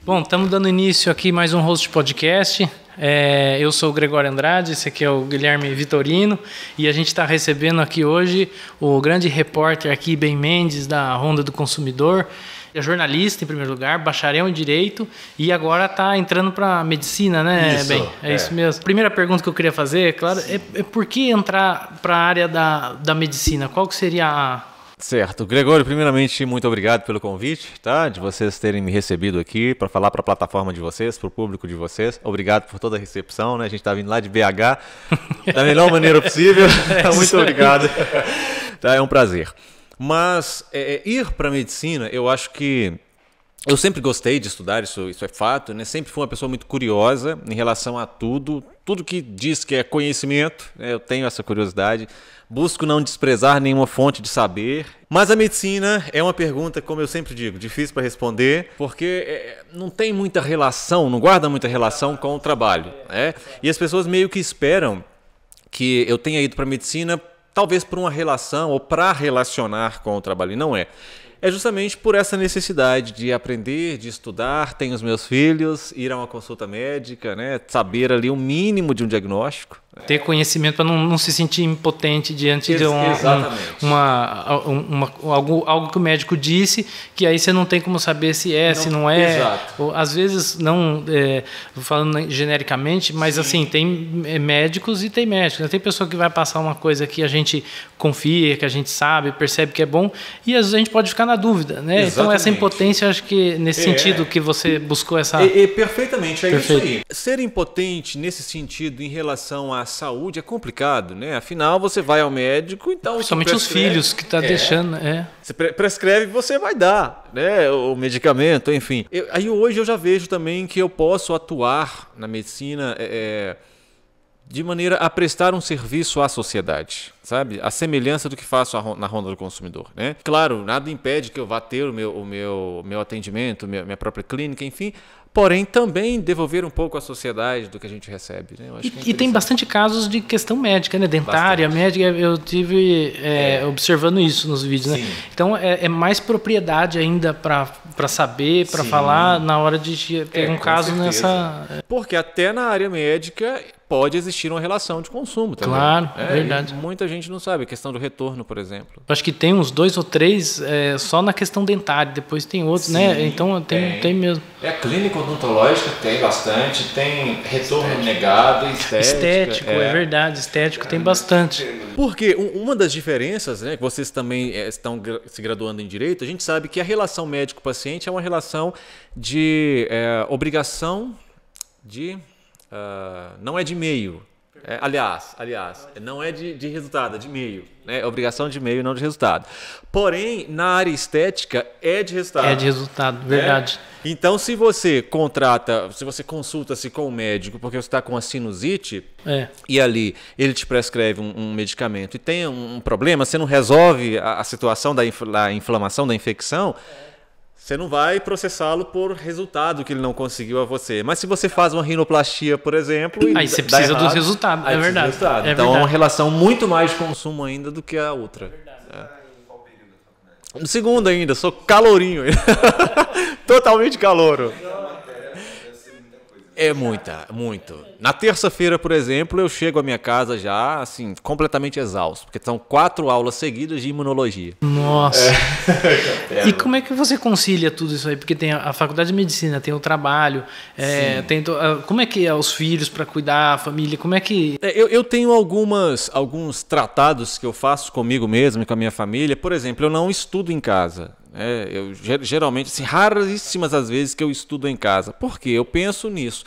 Bom, estamos dando início aqui mais um host podcast. Eu sou o Gregório Andrade, esse aqui é o Guilherme Vitorino e a gente está recebendo aqui hoje o grande repórter aqui, Ben Mendes, da Ronda do Consumidor. É jornalista, em primeiro lugar, bacharel em Direito e agora está entrando para Medicina, né, isso, Ben? É isso mesmo. Primeira pergunta que eu queria fazer, claro, é por que entrar para a área da Medicina? Qual que seria a... Certo. Gregório, primeiramente, muito obrigado pelo convite, tá? De vocês terem me recebido aqui para falar para a plataforma de vocês, para o público de vocês. Obrigado por toda a recepção, né? A gente está vindo lá de BH da melhor maneira possível. Muito obrigado. Tá, é um prazer. Mas ir para a medicina, eu acho que eu sempre gostei de estudar, isso é fato, né? Sempre fui uma pessoa muito curiosa em relação a tudo que diz que é conhecimento, né? Eu tenho essa curiosidade, busco não desprezar nenhuma fonte de saber, mas a medicina é uma pergunta, como eu sempre digo, difícil para responder, porque não tem muita relação, não guarda muita relação com o trabalho, né? E as pessoas meio que esperam que eu tenha ido para a medicina talvez por uma relação ou para relacionar com o trabalho, e não é. É justamente por essa necessidade de aprender, de estudar, tenho os meus filhos, ir a uma consulta médica, né? Saber ali o mínimo de um diagnóstico. Ter conhecimento para não se sentir impotente diante de algo que o médico disse, que aí você não tem como saber se é, se não é. Exato. Ou, às vezes, não falando genericamente, mas assim, tem médicos e tem médicos. Né? Tem pessoa que vai passar uma coisa que a gente confia, que a gente sabe, percebe que é bom, e às vezes a gente pode ficar na dúvida. Né? Então, essa impotência, acho que nesse sentido que você buscou essa... Perfeitamente, isso aí. Ser impotente nesse sentido em relação à saúde é complicado, né? Afinal, você vai ao médico, então... Principalmente os filhos que está deixando... Você prescreve, você vai dar, né? O medicamento, enfim. Aí hoje eu já vejo também que eu posso atuar na medicina de maneira a prestar um serviço à sociedade, sabe? A semelhança do que faço na Ronda do Consumidor, né? Claro, nada impede que eu vá ter o meu atendimento, minha própria clínica, enfim... Porém, também devolver um pouco à sociedade do que a gente recebe. Né? Eu acho que tem bastante casos de questão médica, né? Dentária, médica, eu tive observando isso nos vídeos. Né? Então, é mais propriedade ainda para saber, para falar na hora de ter um caso nessa... Porque até na área médica pode existir uma relação de consumo também. Claro, verdade. Muita gente não sabe, a questão do retorno, por exemplo. Acho que tem uns 2 ou 3 só na questão dentária, depois tem outros, né? Então tem mesmo. A clínica odontológica tem bastante, tem retorno negado, estético, é verdade, estético tem bastante. Porque uma das diferenças, né, que vocês também estão se graduando em Direito, a gente sabe que a relação médico-paciente é uma relação de obrigação de... não é de meio. Aliás, não é de resultado, é de meio. Né? É obrigação de meio, não de resultado. Porém, na área estética, é de resultado. É de resultado, verdade. Então, se você consulta-se com o médico porque você está com a sinusite, e ali ele te prescreve um medicamento e tem um problema, você não resolve a situação da inflamação, da infecção, você não vai processá-lo por resultado que ele não conseguiu a você. Mas se você faz uma rinoplastia, por exemplo... Aí você precisa do resultado, é verdade. Então é uma relação muito mais de consumo ainda do que a outra. No segundo ainda, sou calorinho. Totalmente calouro. É muito. Na terça-feira, por exemplo, eu chego à minha casa já, assim, completamente exausto, porque são 4 aulas seguidas de imunologia. Nossa! E como é que você concilia tudo isso aí? Porque tem a faculdade de medicina, tem o trabalho, como é que é os filhos para cuidar, a família, como é que... Eu tenho alguns tratados que eu faço comigo mesmo e com a minha família. Por exemplo, eu não estudo em casa. Eu geralmente, assim, raríssimas as vezes que eu estudo em casa. Por quê? Eu penso nisso.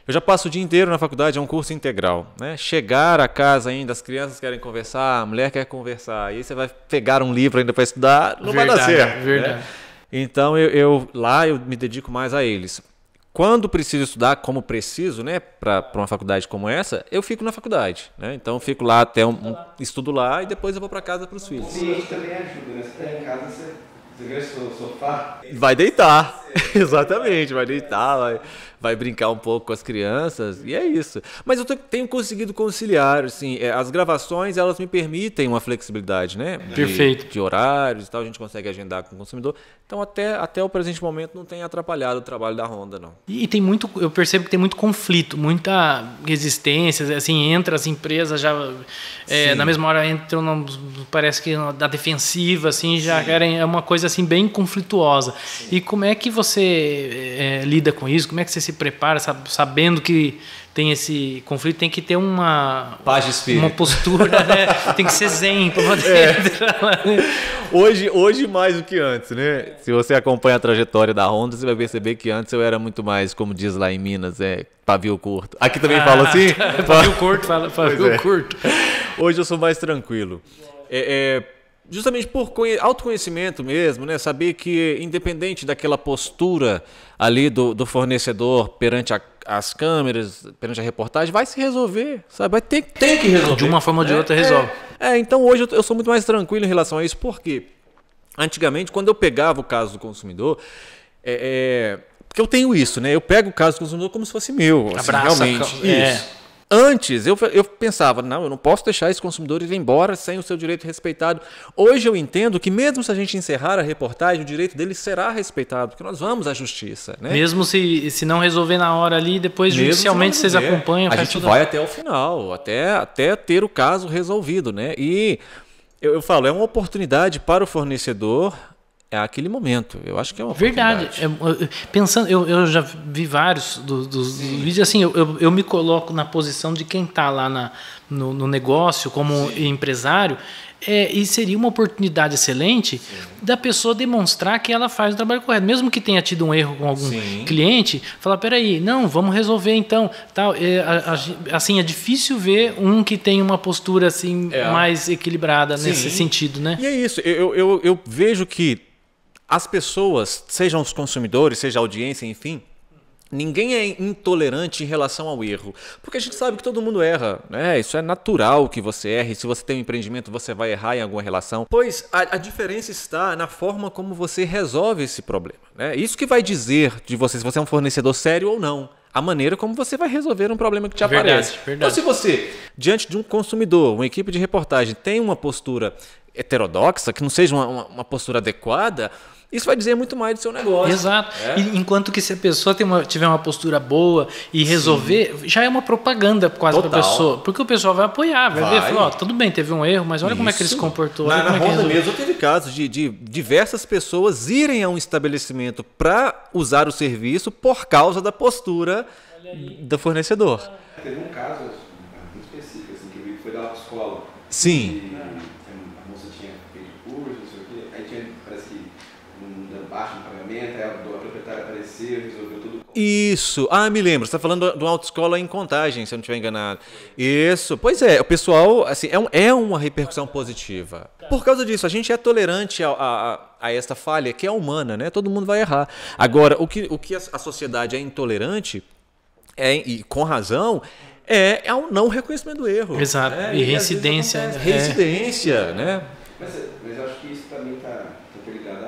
Eu já passo o dia inteiro na faculdade, é um curso integral. Né? Chegar a casa ainda, as crianças querem conversar, a mulher quer conversar, e aí você vai pegar um livro ainda para estudar, não vai dar certo. Verdade. Né? Então, eu me dedico mais a eles. Quando preciso estudar, como preciso, né, para uma faculdade como essa, eu fico na faculdade. Né? Então, eu fico lá até estudo lá e depois eu vou para casa para os filhos. Sim, também ajuda, né? Você está em casa, você vira o sofá. Vai deitar. Exatamente, vai deitar, vai brincar um pouco com as crianças, e é isso. Mas eu tenho conseguido conciliar, assim, as gravações, elas me permitem uma flexibilidade, né? Perfeito. De horários e tal, a gente consegue agendar com o consumidor. Então, até o presente momento, não tem atrapalhado o trabalho da Honda, não. E tem muito, eu percebo que tem muito conflito, muita resistência, assim, entra as empresas já, na mesma hora entram, parece que da defensiva, assim, já querem, é uma coisa assim bem conflituosa. Sim. E como é que você lida com isso? Como é que você se prepara, sabendo que tem esse conflito, tem que ter uma paz de espírito, uma postura, né? Tem que ser zen para poder entrar lá, né? Hoje mais do que antes, né? Se você acompanha a trajetória da Honda, você vai perceber que antes eu era muito mais, como diz lá em Minas, pavio curto. Aqui também fala assim? Pavio curto, pavio curto. Hoje eu sou mais tranquilo. Justamente por autoconhecimento mesmo, né? Saber que independente daquela postura ali do fornecedor perante as câmeras, perante a reportagem, vai se resolver, sabe? Tem que resolver. De uma forma ou de outra resolve. Então hoje eu sou muito mais tranquilo em relação a isso, porque antigamente, quando eu pegava o caso do consumidor, porque eu tenho isso, né? Eu pego o caso do consumidor como se fosse meu. Assim, realmente. Isso. Antes, eu pensava, não, eu não posso deixar esse consumidor ir embora sem o seu direito respeitado. Hoje eu entendo que mesmo se a gente encerrar a reportagem, o direito dele será respeitado, porque nós vamos à justiça. Né? Mesmo se não resolver na hora ali, depois judicialmente vocês acompanham. A gente vai até o final, até ter o caso resolvido. Né? E eu falo, é uma oportunidade para o fornecedor. Aquele momento, eu acho que é uma verdade. Pensando, eu já vi vários dos vídeos, assim, eu me coloco na posição de quem está lá no negócio como empresário, e seria uma oportunidade excelente da pessoa demonstrar que ela faz o trabalho correto, mesmo que tenha tido um erro com algum cliente, falar, peraí, não, vamos resolver então, tal. Assim, é difícil ver um que tem uma postura assim mais equilibrada nesse sentido, né? E é isso, eu vejo que as pessoas, sejam os consumidores, seja a audiência, enfim, ninguém é intolerante em relação ao erro. Porque a gente sabe que todo mundo erra. Né? Isso é natural que você erre. Se você tem um empreendimento, você vai errar em alguma relação. Pois a diferença está na forma como você resolve esse problema. Né? Isso que vai dizer de você se você é um fornecedor sério ou não. A maneira como você vai resolver um problema que te aparece. Verdade. Então, se você, diante de um consumidor, uma equipe de reportagem, tem uma postura heterodoxa, que não seja uma postura adequada, isso vai dizer muito mais do seu negócio. Exato. E enquanto que se a pessoa tiver uma postura boa e resolver, já é uma propaganda quase para a pessoa. Porque o pessoal vai apoiar, vai ver, falar, tudo bem, teve um erro, mas olha como é que ele se comportou. Na Honda mesmo teve casos de diversas pessoas irem a um estabelecimento para usar o serviço por causa da postura do fornecedor. Teve um caso muito específico, assim, que eu vi que foi da autoescola. Sim. A moça tinha feito curso, não sei o quê, aí tinha, parece que baixo no pagamento, aí a proprietária apareceu, resolveu tudo. Isso. Me lembro. Você está falando de uma autoescola em Contagem, se eu não estiver enganado. Isso. Pois é, o pessoal, assim, é uma repercussão positiva. Por causa disso, a gente é tolerante a esta falha, que é humana, né? Todo mundo vai errar. Agora, o que a sociedade é intolerante, e com razão, é o não reconhecimento do erro. Exato. E reincidência. Reincidência, né? Mas eu acho que isso também está ligado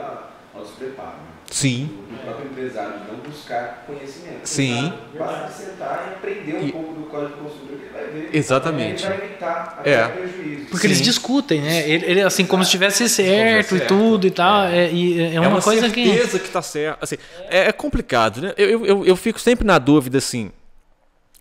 ao despreparo. Né? Sim. O próprio empresário não buscar conhecimento. Sim. Basta sentar e aprender um pouco do código do consumidor que ele vai ver. Exatamente. Ele vai evitar até prejuízo. Porque eles discutem, né? Ele assim, como se estivesse certo e tudo e tal. É uma coisa que... É uma certeza que está certo. Assim, é complicado, né? Eu fico sempre na dúvida, assim,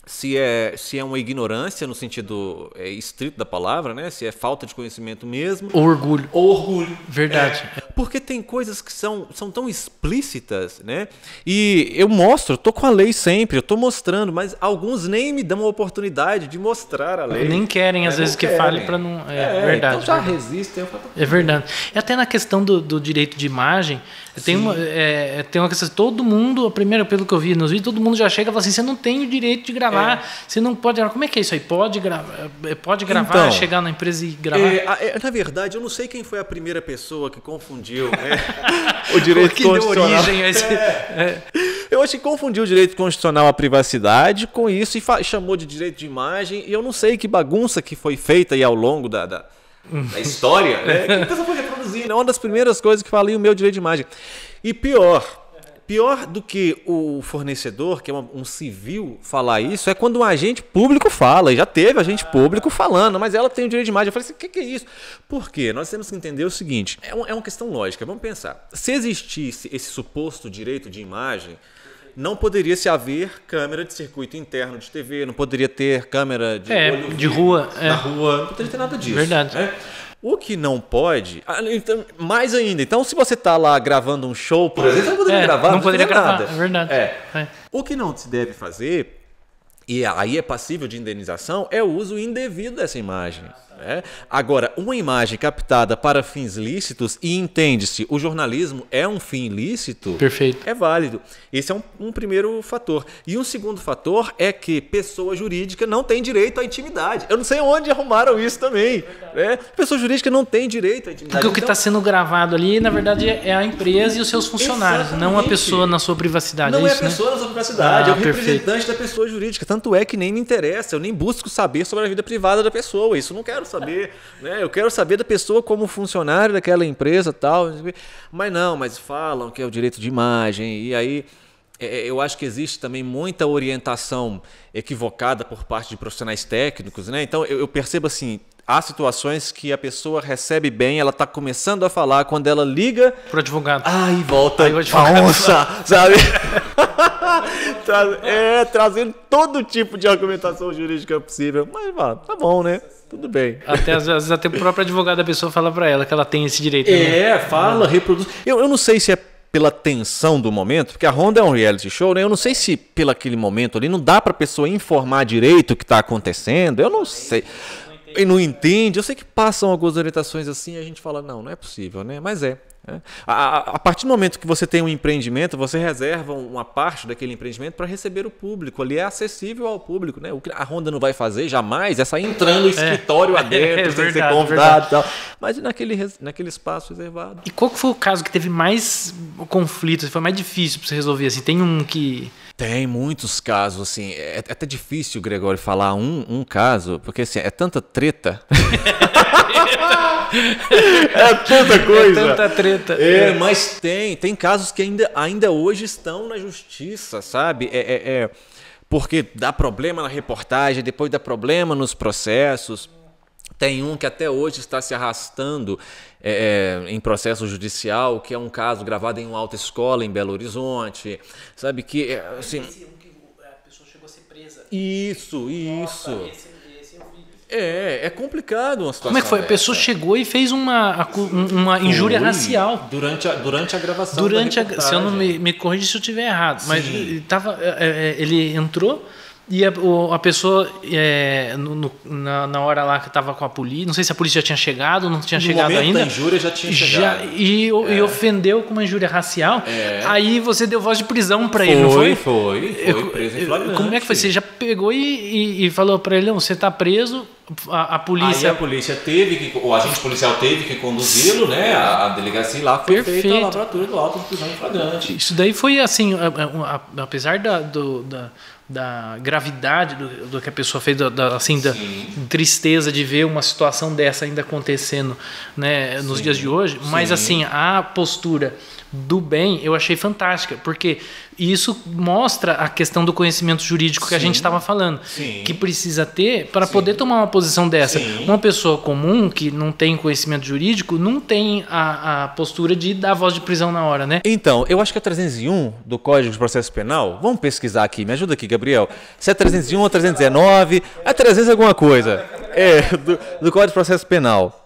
se é uma ignorância no sentido estrito da palavra, né? Se é falta de conhecimento mesmo. Ou orgulho. Ou orgulho. Verdade. Porque tem coisas que são tão explícitas, né? E eu mostro, eu tô com a lei sempre, eu tô mostrando, mas alguns nem me dão a oportunidade de mostrar a lei. Nem querem, às vezes, que fale para não... verdade. Então já resistem. É verdade. E até na questão do direito de imagem, tem uma questão, todo mundo, primeiro, pelo que eu vi nos vídeos, todo mundo já chega e fala assim, você não tem o direito de gravar, você não pode gravar. Como é que é isso aí? Pode gravar, então, chegar na empresa e gravar? Na verdade, eu não sei quem foi a primeira pessoa que confundiu o direito constitucional. Deu origem a esse... Eu acho que confundiu o direito constitucional à privacidade com isso e chamou de direito de imagem, e eu não sei que bagunça que foi feita aí ao longo da história, né? Que a pessoa foi reproduzindo. É uma das primeiras coisas que falei, o meu direito de imagem. E pior, pior do que o fornecedor, que é um civil, falar isso, é quando um agente público fala. E já teve agente público falando, mas ela tem o direito de imagem. Eu falei assim, o que é isso? Por quê? Nós temos que entender o seguinte, é uma questão lógica. Vamos pensar. Se existisse esse suposto direito de imagem, não poderia se haver câmera de circuito interno de TV, não poderia ter câmera de olho de rua, na rua, não poderia ter nada disso. Verdade. O que não pode, então, mais ainda, então se você está lá gravando um show, por exemplo, você não poderia gravar, não poderia gravar, nada. É verdade. O que não se deve fazer, e aí é passível de indenização, é o uso indevido dessa imagem. Agora, uma imagem captada para fins lícitos, e entende-se, o jornalismo é um fim lícito, Perfeito. é válido. Esse é um primeiro fator. E um segundo fator é que pessoa jurídica não tem direito à intimidade. Eu não sei onde arrumaram isso também. Pessoa jurídica não tem direito à intimidade. Porque o que está sendo gravado ali, na verdade, é a empresa e os seus funcionários, Exatamente. não a pessoa na sua privacidade. Não é é isso, a pessoa na sua privacidade, é o representante da pessoa jurídica. Tanto é que nem me interessa, eu nem busco saber sobre a vida privada da pessoa. Isso eu não quero saber. Eu quero saber da pessoa como funcionário daquela empresa e tal. Mas falam que é o direito de imagem. E aí eu acho que existe também muita orientação equivocada por parte de profissionais técnicos. Então eu percebo assim, há situações que a pessoa recebe bem, ela está começando a falar, quando ela liga pro advogado. Aí volta a onça, sabe? Trazendo todo tipo de argumentação jurídica possível. Mas tá bom, né? Tudo bem. Até às vezes até o próprio advogado da pessoa fala para ela que ela tem esse direito. Fala, reproduz. Eu não sei se é pela tensão do momento, porque a Honda é um reality show, né? Eu não sei se pelo aquele momento ali não dá para a pessoa informar direito o que está acontecendo. Eu não sei. E não entende. Eu sei que passam algumas orientações assim e a gente fala, não é possível, né? Mas a partir do momento que você tem um empreendimento, você reserva uma parte daquele empreendimento para receber o público. Ali é acessível ao público, né? O que a Honda não vai fazer jamais é sair entrando no escritório adentro, sem ser convidado e tal. Mas naquele espaço reservado. E qual que foi o caso que teve mais conflitos, foi mais difícil para você resolver? Assim, tem um que... Tem muitos casos, assim, é até difícil, Gregório, falar um caso, porque assim, é tanta treta. É tanta coisa. É tanta treta. Mas tem casos que ainda hoje estão na justiça, sabe? Porque dá problema na reportagem, depois dá problema nos processos. Tem um que até hoje está se arrastando em processo judicial, que é um caso gravado em uma autoescola em Belo Horizonte, sabe que assim, a pessoa chegou a ser presa. Isso. É complicado uma situação. Como é que foi? A pessoa chegou e fez uma injúria racial. Durante a gravação. Se eu não me corrija se eu estiver errado, mas ele entrou. E a pessoa, na hora lá que estava com a polícia, não sei se a polícia já tinha chegado, não tinha chegado ainda. No momento da injúria já tinha chegado. E ofendeu com uma injúria racial. Aí você deu voz de prisão para ele, não foi? Foi preso em flagrante. Como é que foi? Você já pegou e falou para ele, não, você está preso, a polícia... Aí a polícia o agente policial teve que conduzi-lo, né? A delegacia lá foi feita a lavratura do auto de prisão em flagrante. Isso daí foi assim, apesar da gravidade do que a pessoa fez, da tristeza de ver uma situação dessa ainda acontecendo, né, nos dias de hoje, mas assim, a postura do bem eu achei fantástica, porque isso mostra a questão do conhecimento jurídico que a gente estava falando, que precisa ter para poder tomar uma posição dessa. Uma pessoa comum que não tem conhecimento jurídico não tem a postura de dar voz de prisão na hora, né? Então, eu acho que é 301 do Código de Processo Penal. Vamos pesquisar aqui, me ajuda aqui, Gabriel. Se é 301 ou 319, é 300 alguma coisa. Do Código de Processo Penal.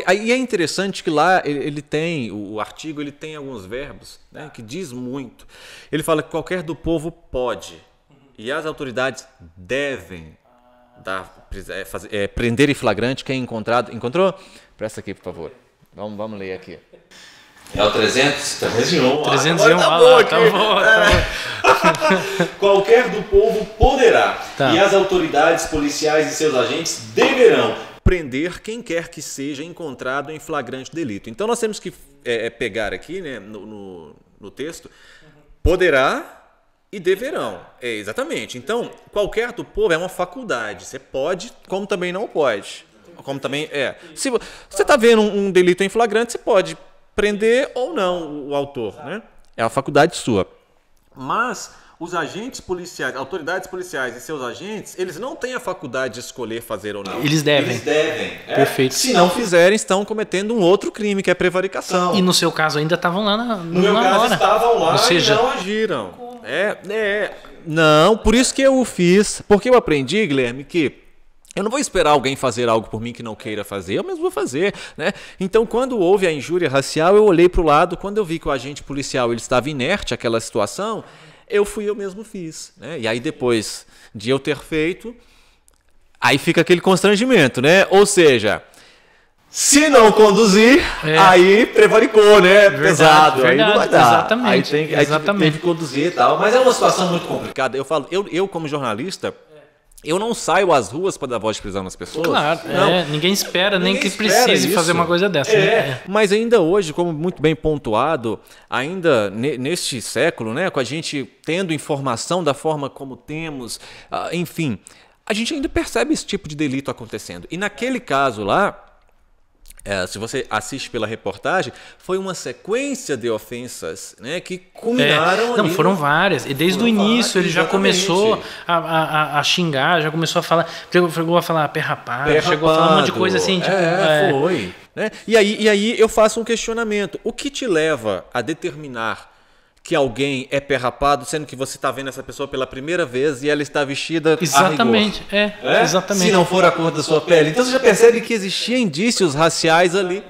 Aí é interessante que lá ele tem, o artigo ele tem alguns verbos, né, que diz muito. Ele fala que qualquer do povo pode, e as autoridades devem prender em flagrante quem encontrado. Encontrou? Presta aqui, por favor. Vamos ler aqui. É o 301. 301, tá bom. Qualquer do povo poderá, e as autoridades policiais e seus agentes deverão prender quem quer que seja encontrado em flagrante delito. Então nós temos que pegar aqui, né, no texto, poderá e deverão. Exatamente. Então, qualquer do povo é uma faculdade. Você pode, como também não pode. Como também Se você está vendo um delito em flagrante, você pode prender ou não o autor, né? É a faculdade sua. Mas os agentes policiais, autoridades policiais e seus agentes, eles não têm a faculdade de escolher fazer ou não. Eles devem. Eles devem. Perfeito. Se não fizerem, estão cometendo um outro crime, que é prevaricação. E no seu caso ainda estavam lá No meu caso, hora. estavam lá Ou seja, e não Agiram. Não, por isso que eu fiz. Porque eu aprendi, Guilherme, que eu não vou esperar alguém fazer algo por mim que não queira fazer, eu mesmo vou fazer, né? Então, quando houve a injúria racial, eu olhei para o lado, quando eu vi que o agente policial ele estava inerte àquela situação, eu mesmo fiz, né? E aí depois de eu ter feito, aí fica aquele constrangimento, né? Ou seja, se não conduzir, aí prevaricou, né? Pesado, aí não vai dar. Exatamente. Aí tem que conduzir e tal. Mas é uma situação muito complicada. Eu falo, eu como jornalista, eu não saio às ruas para dar voz de prisão nas pessoas. Claro, ninguém espera nem que precise fazer uma coisa dessa. Né? Mas ainda hoje, como muito bem pontuado, ainda neste século, né, com a gente tendo informação da forma como temos, enfim, a gente ainda percebe esse tipo de delito acontecendo. E naquele caso lá, se você assiste pela reportagem, foi uma sequência de ofensas, né, que culminaram ali. Não, foram várias. E desde o início ele já começou a xingar, já começou a falar, chegou a falar perrapado, chegou a falar um monte de coisa assim. Tipo, foi. Né? E aí eu faço um questionamento. O que te leva a determinar que alguém é perrapado, sendo que você está vendo essa pessoa pela primeira vez e ela está vestida exatamente, a rigor? Exatamente. Se não for a cor da sua pele. Então você já percebe que existiam indícios raciais ali.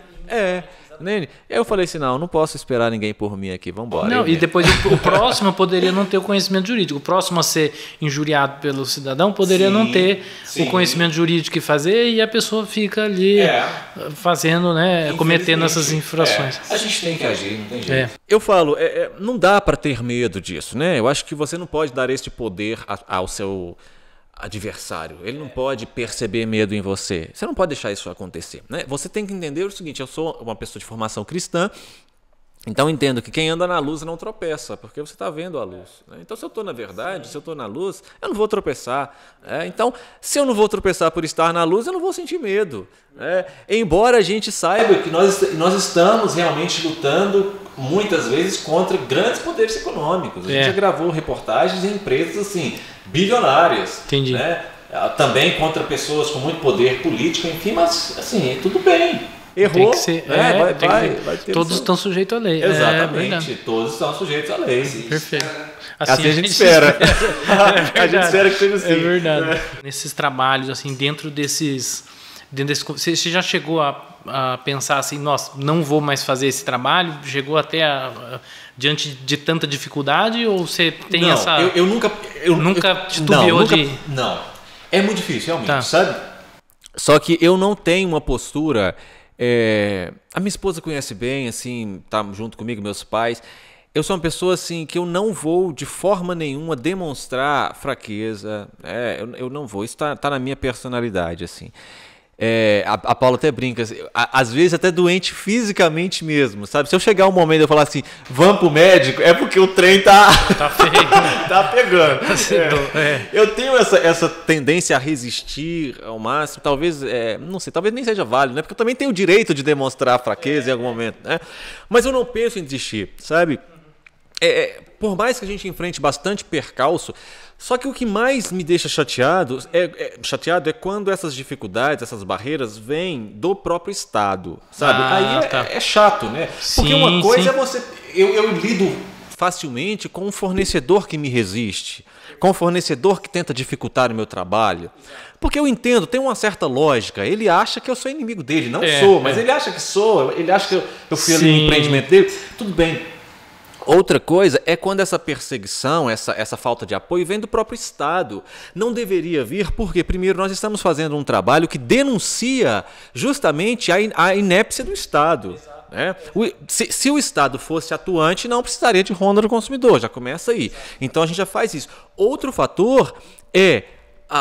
Né? Eu falei assim, não posso esperar ninguém por mim aqui, vamos embora. Não, e depois o próximo poderia não ter o conhecimento jurídico. O próximo a ser injuriado pelo cidadão poderia não ter o conhecimento jurídico que fazer e a pessoa fica ali fazendo, né, cometendo essas infrações. A gente tem que agir, não tem jeito. Eu falo, não dá para ter medo disso, né? Eu acho que você não pode dar este poder ao seu adversário. Ele não pode perceber medo em você. Você não pode deixar isso acontecer, né? Você tem que entender o seguinte, eu sou uma pessoa de formação cristã, então entendo que quem anda na luz não tropeça, porque você está vendo a luz. Né? Então se eu estou na verdade, se eu estou na luz, eu não vou tropeçar. Então, se eu não vou tropeçar por estar na luz, eu não vou sentir medo. Embora a gente saiba que nós estamos realmente lutando muitas vezes contra grandes poderes econômicos. A gente já gravou reportagens em empresas assim, bilionárias. Entendi. Né? Também contra pessoas com muito poder político, enfim, mas assim, tudo bem. Errou, tem que ser, vai ter todos estão sujeitos à lei. Exatamente, todos estão sujeitos à lei. Perfeito. Assim a gente espera. A gente espera que seja assim. É verdade. Nesses trabalhos, assim, dentro desse, você já chegou a pensar assim, nossa, não vou mais fazer esse trabalho? Chegou até diante de tanta dificuldade ou você tem não, essa... Eu nunca titubeou de... Não, é muito difícil, realmente, sabe? Só que eu não tenho uma postura... a minha esposa conhece bem, assim, tá junto comigo, meus pais. Eu sou uma pessoa assim que eu não vou de forma nenhuma demonstrar fraqueza. Eu não vou. Isso tá na minha personalidade, assim. A Paula até brinca, assim, às vezes até doente fisicamente mesmo, sabe? Se eu chegar um momento e eu falar assim, vamos pro médico, é porque o trem tá feio. Tá pegando. Eu tenho essa tendência a resistir ao máximo, talvez, não sei, talvez nem seja válido, né? Porque eu também tenho o direito de demonstrar fraqueza em algum momento, né? Mas eu não penso em desistir, sabe? Por mais que a gente enfrente bastante percalço, só que o que mais me deixa chateado é quando essas dificuldades, essas barreiras vêm do próprio Estado, sabe? Aí é chato, né? Porque uma coisa é você... Eu lido facilmente com um fornecedor que me resiste, com um fornecedor que tenta dificultar o meu trabalho. Porque eu entendo, tem uma certa lógica. Ele acha que eu sou inimigo dele, não sou, mas ele acha que sou, ele acha que eu fui ali no empreendimento dele. Tudo bem. Outra coisa é quando essa perseguição, essa falta de apoio vem do próprio Estado. Não deveria vir porque, primeiro, nós estamos fazendo um trabalho que denuncia justamente a inépcia do Estado. Né? Se o Estado fosse atuante, não precisaria de ronda do consumidor, já começa aí. Então a gente já faz isso. Outro fator é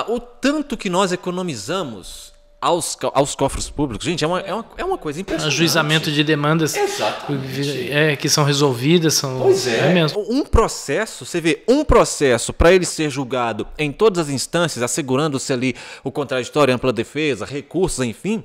o tanto que nós economizamos aos cofres públicos. Gente, é uma coisa impressionante. Ajuizamento de demandas que são resolvidas. Pois é. Mesmo. Um processo, você vê, para ele ser julgado em todas as instâncias, assegurando-se ali o contraditório, ampla defesa, recursos, enfim,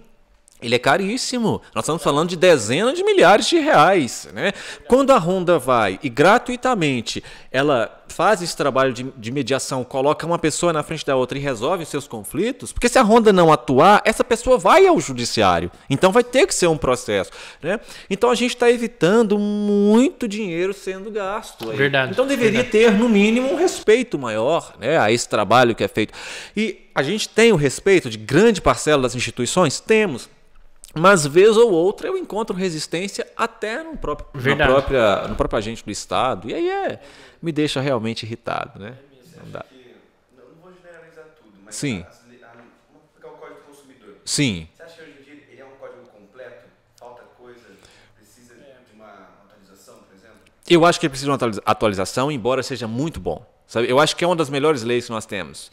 Ele é caríssimo. Nós estamos falando de dezenas de milhares de reais, né? Quando a Honda vai e gratuitamente ela faz esse trabalho de mediação, coloca uma pessoa na frente da outra e resolve os seus conflitos, porque se a Honda não atuar, essa pessoa vai ao judiciário. Então vai ter que ser um processo, né? Então a gente está evitando muito dinheiro sendo gasto aí. Verdade. Então deveria ter, no mínimo, um respeito maior, né, a esse trabalho que é feito. E a gente tem o respeito de grande parcela das instituições? Temos. Mas, vez ou outra, eu encontro resistência até no próprio agente do Estado. E aí me deixa realmente irritado, né? Não dá. Não vou generalizar tudo, mas Sim. Vamos pegar o Código do Consumidor. Sim. Você acha que hoje em dia ele é um código completo? Falta coisa? Precisa de uma atualização, por exemplo? Eu acho que ele precisa de uma atualização, embora seja muito bom. Sabe? Eu acho que é uma das melhores leis que nós temos.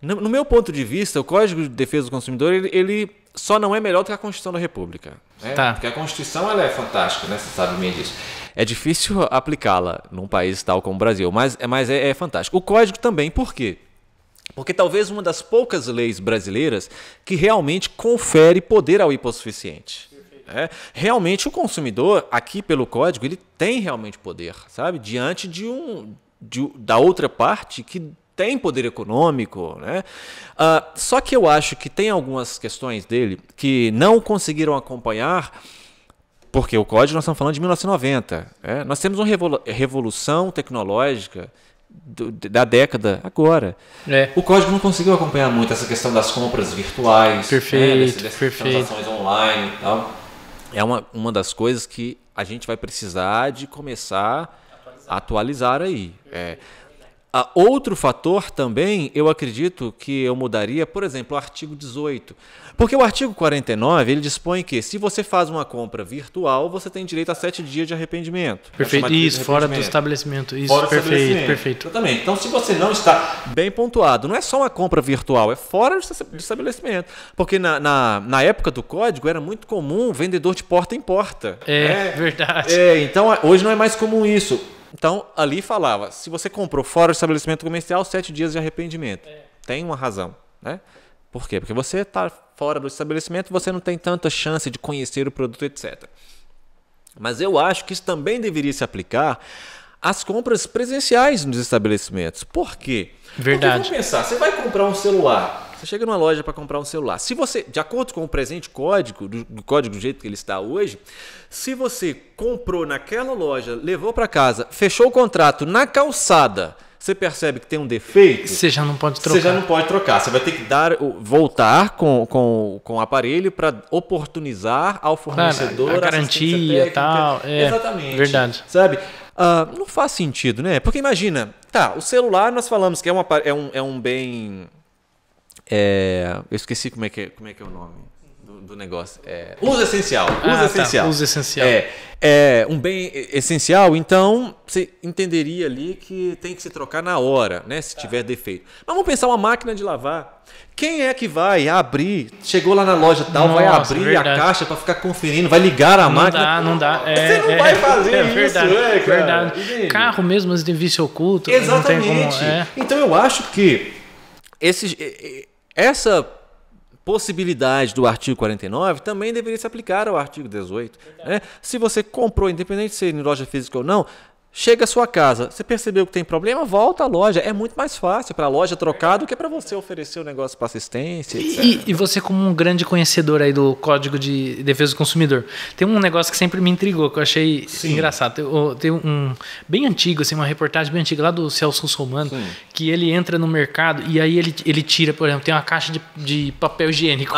No meu ponto de vista, o Código de Defesa do Consumidor, ele só não é melhor do que a Constituição da República. Tá. Porque a Constituição ela é fantástica, né? Você sabe bem disso. É difícil aplicá-la num país tal como o Brasil, mas é fantástico. O Código também, por quê? Porque talvez uma das poucas leis brasileiras que realmente confere poder ao hipossuficiente. Realmente o consumidor, aqui pelo Código, ele tem realmente poder, sabe? Diante da outra parte que tem poder econômico, né? Só que eu acho que tem algumas questões dele que não conseguiram acompanhar, porque o Código nós estamos falando de 1990. Nós temos uma revolução tecnológica da década agora. O Código não conseguiu acompanhar muito essa questão das compras virtuais, perfeito, dessas transações online e tal. É uma das coisas que a gente vai precisar de começar a atualizar aí. Outro fator também, eu acredito que eu mudaria, por exemplo, o artigo 18. Porque o artigo 49, ele dispõe que se você faz uma compra virtual, você tem direito a 7 dias de arrependimento. Perfeito, isso, fora do estabelecimento. Isso, fora perfeito, perfeito. Exatamente. Então, se você não está... Bem pontuado, não é só uma compra virtual, é fora do estabelecimento. Porque na época do código era muito comum vendedor de porta em porta. Verdade. Então, hoje não é mais comum isso. Então, ali falava, se você comprou fora do estabelecimento comercial, 7 dias de arrependimento. Tem uma razão, né? Por quê? Porque você está fora do estabelecimento, você não tem tanta chance de conhecer o produto, etc. Mas eu acho que isso também deveria se aplicar às compras presenciais nos estabelecimentos. Por quê? Verdade. Porque vamos pensar, você vai comprar um celular. Você chega numa loja para comprar um celular. Se você, de acordo com o presente código, do código do jeito que ele está hoje, se você comprou naquela loja, levou para casa, fechou o contrato na calçada, você percebe que tem um defeito, você já não pode trocar. Você já não pode trocar. Você vai ter que voltar com o aparelho para oportunizar ao fornecedor a garantia e tal. Exatamente. Verdade. Sabe? Não faz sentido, né? Porque imagina, o celular nós falamos que é um bem... eu esqueci como é que é o nome do negócio. Uso essencial. Uso essencial. É um bem essencial, então você entenderia ali que tem que se trocar na hora, né? Se tiver defeito. Mas vamos pensar uma máquina de lavar. Quem é que vai abrir? Chegou lá na loja tal, vai abrir a caixa para ficar conferindo, vai ligar a máquina? Não dá. Você não vai fazer isso, verdade, cara. Verdade. Carro mesmo, mas tem vício oculto. Exatamente. Não tem como, Então eu acho que essa possibilidade do artigo 49 também deveria se aplicar ao artigo 18. Né? Se você comprou, independente de ser em loja física ou não, chega à sua casa, você percebeu que tem problema, volta à loja. É muito mais fácil para a loja trocar do que para você oferecer o negócio para assistência, etc. E você, como um grande conhecedor aí do Código de Defesa do Consumidor, tem um negócio que sempre me intrigou, que eu achei engraçado. Tem um bem antigo, assim, uma reportagem bem antiga lá do Celso Russomano, que ele entra no mercado e aí ele tira, por exemplo, tem uma caixa de papel higiênico.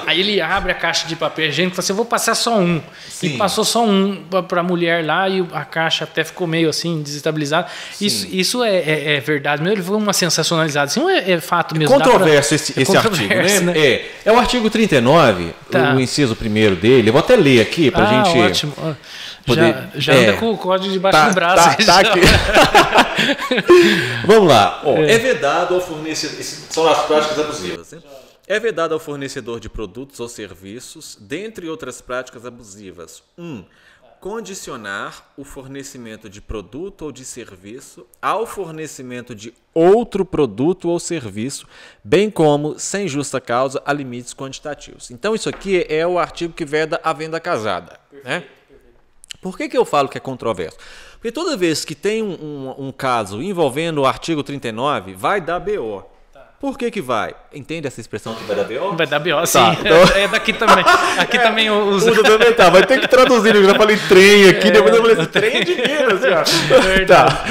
Aí ele abre a caixa de papel higiênico e fala assim, eu vou passar só um. E passou só um para a mulher lá e a caixa até ficou meio assim, desestabilizado. Isso é verdade mesmo? Ele foi uma sensacionalizada. Assim, é fato mesmo? Controverso esse artigo, né? É o artigo 39, o inciso 1º dele. Eu vou até ler aqui para a gente... Ótimo. Já anda com o código debaixo do braço. Aqui. Vamos lá. É vedado ao fornecedor... São as práticas abusivas, né? É vedado ao fornecedor de produtos ou serviços, dentre outras práticas abusivas, condicionar o fornecimento de produto ou de serviço ao fornecimento de outro produto ou serviço, bem como, sem justa causa, a limites quantitativos. Então, isso aqui é o artigo que veda a venda casada. Né? Por que eu falo que é controverso? Porque toda vez que tem um caso envolvendo o artigo 39, vai dar BO. Por que vai? Entende essa expressão que vai dar BO? Vai dar BO, sim. Tá, então... É daqui também. Aqui também usa. Tá, vai ter que traduzir. Eu já falei trem aqui, depois eu falei assim, trem é de Minas, cara. Tá.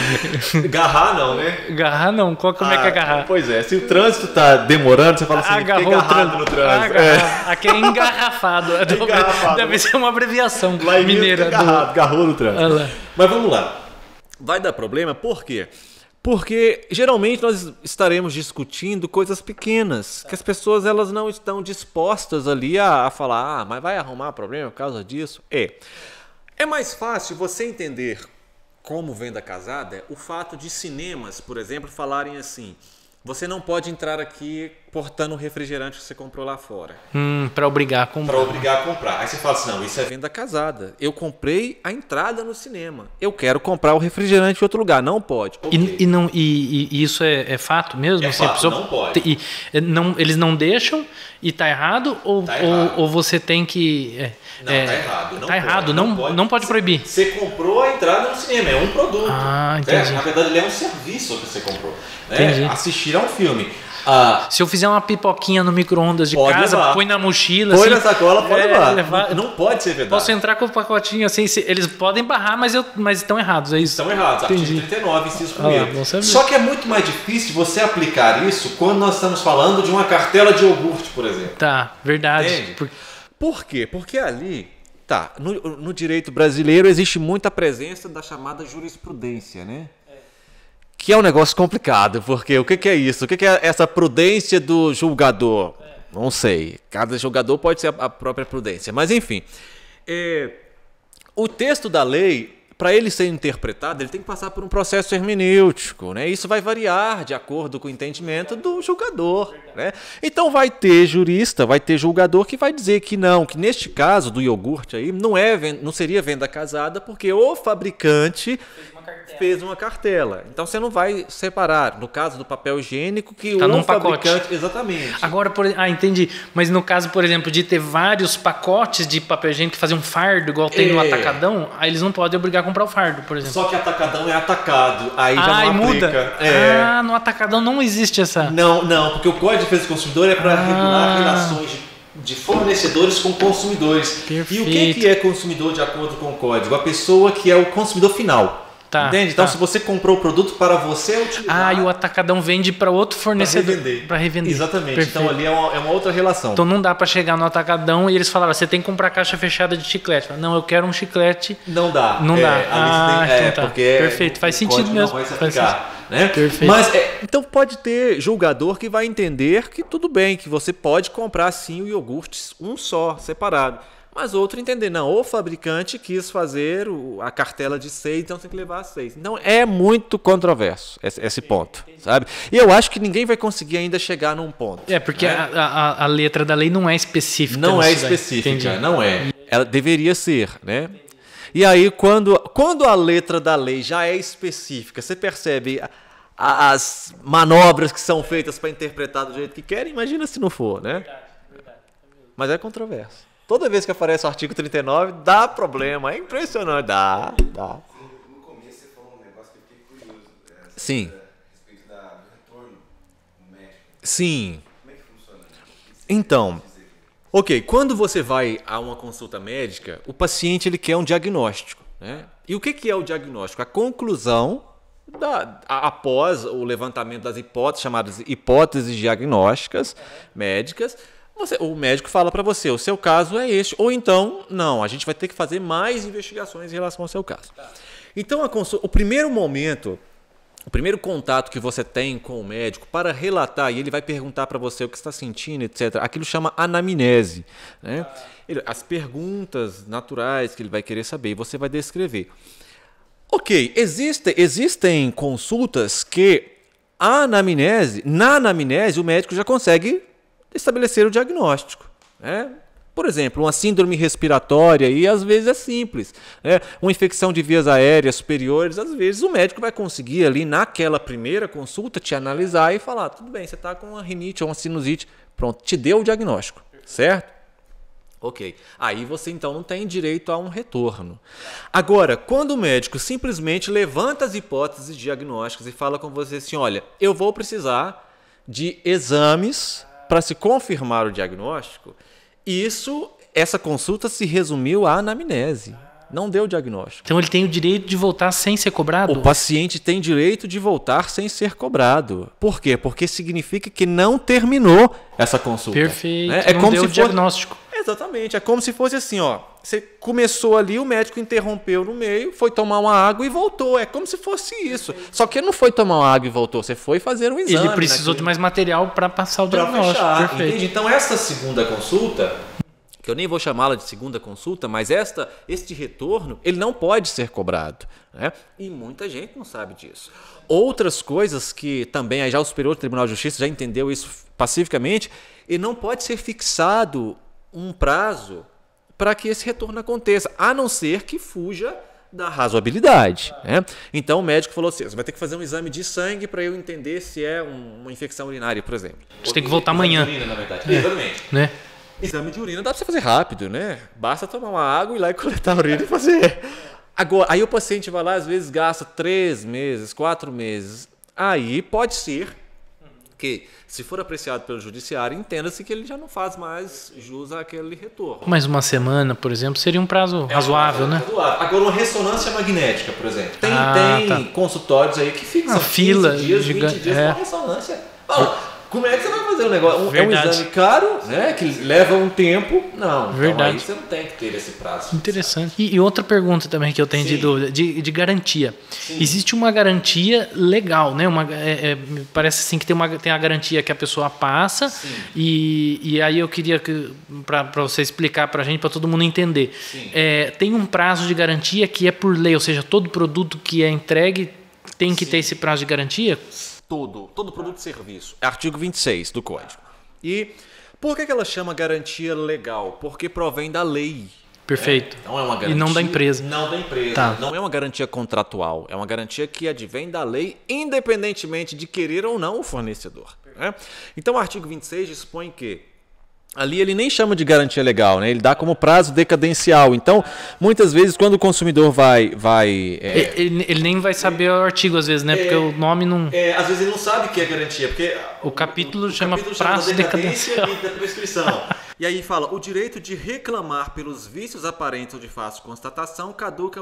Garrar não, né? Garrar não. Como é que é garrar? Pois é, se o trânsito tá demorando, você fala assim, agarrou agarrado no trânsito. Aqui é engarrafado. Deve ser uma abreviação lá mineira. Agarrou no trânsito. Mas vamos lá. Vai dar problema, por quê? Porque geralmente nós estaremos discutindo coisas pequenas, que as pessoas elas não estão dispostas ali a falar, mas vai arrumar problema por causa disso? É mais fácil você entender como venda casada o fato de cinemas, por exemplo, falarem assim, você não pode entrar aqui portando o refrigerante que você comprou lá fora. Para obrigar a comprar. Para obrigar a comprar. Aí você fala assim, não, isso é venda casada. Eu comprei a entrada no cinema. Eu quero comprar o refrigerante em outro lugar. Não pode. Okay. E isso é fato mesmo? É fato, não pode. Eles não deixam e tá errado? Ou você tem que... Não, tá errado. Tá errado. Não pode proibir. Você comprou a entrada no cinema. É um produto. Entendi. Na verdade, ele é um serviço que você comprou. Entendi. Assistir a um filme. Se eu fizer uma pipoquinha no micro-ondas de casa, levar. Põe na mochila. Põe assim, na sacola, pode levar. Não pode ser verdade. Posso entrar com o pacotinho assim, eles podem barrar, mas estão errados, é isso? Estão errados, Entendi. artigo 39, inciso 1º. Só que é muito mais difícil você aplicar isso quando nós estamos falando de uma cartela de iogurte, por exemplo. Tá, verdade. Por quê? Porque ali, no direito brasileiro existe muita presença da chamada jurisprudência, né? Que é um negócio complicado, porque o que é isso? O que é essa prudência do julgador? Não sei. Cada julgador pode ser a própria prudência. Mas, enfim. O texto da lei, para ele ser interpretado, ele tem que passar por um processo hermenêutico. Né? Isso vai variar de acordo com o entendimento do julgador. Né? Então, vai ter jurista, vai ter julgador que vai dizer que não, que neste caso do iogurte aí, não seria venda casada, porque o fabricante... fez uma cartela. Então você não vai separar. No caso do papel higiênico, que num fabricante... pacote. Exatamente. Agora, entendi. Mas no caso, por exemplo, de ter vários pacotes de papel higiênico que fazem um fardo, igual tem no Atacadão, aí eles não podem obrigar a comprar o fardo, por exemplo. Só que Atacadão é atacado. Aí já não aplica. Muda. No Atacadão não existe essa... Não, porque o Código de Defesa do Consumidor é para regular relações de fornecedores com consumidores. Perfeito. E o que é consumidor de acordo com o Código? A pessoa que é o consumidor final. Entende? Então, se você comprou o produto para você utilizar... e o Atacadão vende para outro fornecedor. Para revender. Exatamente. Perfeito. Então, ali é uma outra relação. Então, não dá para chegar no Atacadão e eles falaram, você tem que comprar caixa fechada de chiclete. Não, eu quero um chiclete. Não dá. Não dá. Então tá. Porque perfeito. Faz sentido mesmo. Não vai se aplicar, né? Perfeito. Mas, então, pode ter julgador que vai entender que tudo bem, que você pode comprar, sim, o iogurte um só, separado. Mas outro entender, não, o fabricante quis fazer a cartela de 6, então tem que levar a 6. Então é muito controverso esse ponto, sabe? E eu acho que ninguém vai conseguir ainda chegar num ponto. Porque a letra da lei não é específica. Não é específica, não é. Ela deveria ser, né? E aí, quando a letra da lei já é específica, você percebe as manobras que são feitas para interpretar do jeito que querem, imagina se não for, né? Verdade. Mas é controverso. Toda vez que aparece o artigo 39, dá problema. É impressionante. Dá. No começo você falou um negócio que eu fiquei curioso. Sim. A respeito do retorno no médico. Sim. Como é que funciona? Então, quando você vai a uma consulta médica, o paciente ele quer um diagnóstico. Né? E o que é o diagnóstico? A conclusão, após o levantamento das hipóteses, chamadas hipóteses diagnósticas médicas, o médico fala para você, o seu caso é este, ou então, não, a gente vai ter que fazer mais investigações em relação ao seu caso. Então, o primeiro momento, o primeiro contato que você tem com o médico para relatar, e ele vai perguntar para você o que está sentindo, etc., aquilo chama anamnese. Né? As perguntas naturais que ele vai querer saber, e você vai descrever. Existem consultas que na anamnese o médico já consegue estabelecer o diagnóstico. Né? Por exemplo, uma síndrome respiratória, e às vezes é simples, né? Uma infecção de vias aéreas superiores, às vezes o médico vai conseguir ali naquela primeira consulta te analisar e falar, tudo bem, você está com uma rinite ou uma sinusite, pronto, te deu o diagnóstico, certo? Ok, aí você então não tem direito a um retorno. Agora, quando o médico simplesmente levanta as hipóteses diagnósticas e fala com você assim, olha, eu vou precisar de exames para se confirmar o diagnóstico, essa consulta se resumiu à anamnese, não deu diagnóstico. Então ele tem o direito de voltar sem ser cobrado? O paciente tem direito de voltar sem ser cobrado. Por quê? Porque significa que não terminou essa consulta. Perfeito, né? não deu o diagnóstico. Exatamente, é como se fosse assim, ó. Você começou ali, o médico interrompeu no meio, foi tomar uma água e voltou. É como se fosse isso. Só que ele não foi tomar uma água e voltou, você foi fazer um exame. Ele precisou de mais material para passar o diagnóstico. Fechar, perfeito. Entende? Então essa segunda consulta, que eu nem vou chamá-la de segunda consulta, mas este retorno, ele não pode ser cobrado, né? E muita gente não sabe disso. Outras coisas que também já o Superior Tribunal de Justiça já entendeu isso pacificamente, e não pode ser fixado um prazo para que esse retorno aconteça, a não ser que fuja da razoabilidade, né? Então o médico falou assim, você vai ter que fazer um exame de sangue para eu entender se é uma infecção urinária, por exemplo. Você tem que voltar amanhã. Urina, na verdade. Exatamente. Né? Exame de urina dá para você fazer rápido, né? Basta tomar uma água, ir lá e coletar a urina e fazer. Agora, aí o paciente vai lá, às vezes gasta 3 meses, 4 meses. Aí pode ser que, se for apreciado pelo judiciário, entenda-se que ele já não faz mais jus àquele retorno. Mas uma semana, por exemplo, seria um prazo razoável, né? Razoável. Agora, uma ressonância magnética, por exemplo. Tem tá. consultórios aí que fixam 15 fila dias, 20 dias com ressonância. Como é que você vai fazer um negócio? Verdade. É um exame caro, né? Que leva um tempo. Não, Verdade. Então aí você não tem que ter esse prazo. Interessante. E outra pergunta também que eu tenho de dúvida, de garantia. Sim. Existe uma garantia legal, né? Parece assim que tem a garantia que a pessoa passa. E aí eu queria para você explicar para a gente, para todo mundo entender. Tem um prazo de garantia que é por lei, ou seja, todo produto que é entregue tem que ter esse prazo de garantia? Todo produto e serviço. Artigo 26 do Código. E por que ela chama garantia legal? Porque provém da lei. Perfeito. Não é uma garantia, e não da empresa. Não da empresa. Tá. Não é uma garantia contratual. É uma garantia que advém da lei, independentemente de querer ou não o fornecedor. Né? Então o artigo 26 dispõe que ali ele nem chama de garantia legal, né? Ele dá como prazo decadencial. Então, muitas vezes, quando o consumidor Ele nem vai saber o artigo, às vezes, né? Porque o nome não... às vezes ele não sabe que é garantia, porque o capítulo chama prazo decadencial e da prescrição. E aí fala, o direito de reclamar pelos vícios aparentes ou de fácil constatação caduca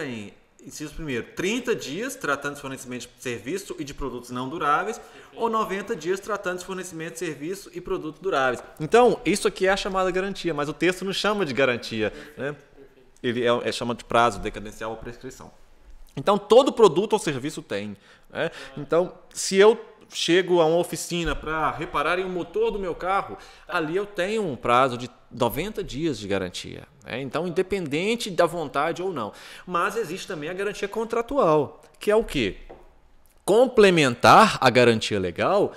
em inciso 1º, 30 dias tratando de fornecimento de serviço e de produtos não duráveis, ou 90 dias tratando de fornecimento de serviço e produtos duráveis. Então, isso aqui é a chamada garantia, mas o texto não chama de garantia, né? Ele chama de prazo decadencial ou prescrição. Então, todo produto ou serviço tem, né? Então, se eu chego a uma oficina para repararem o motor do meu carro, ali eu tenho um prazo de 90 dias de garantia. Né? Então, independente da vontade ou não. Mas existe também a garantia contratual, que é o quê? Complementar a garantia legal,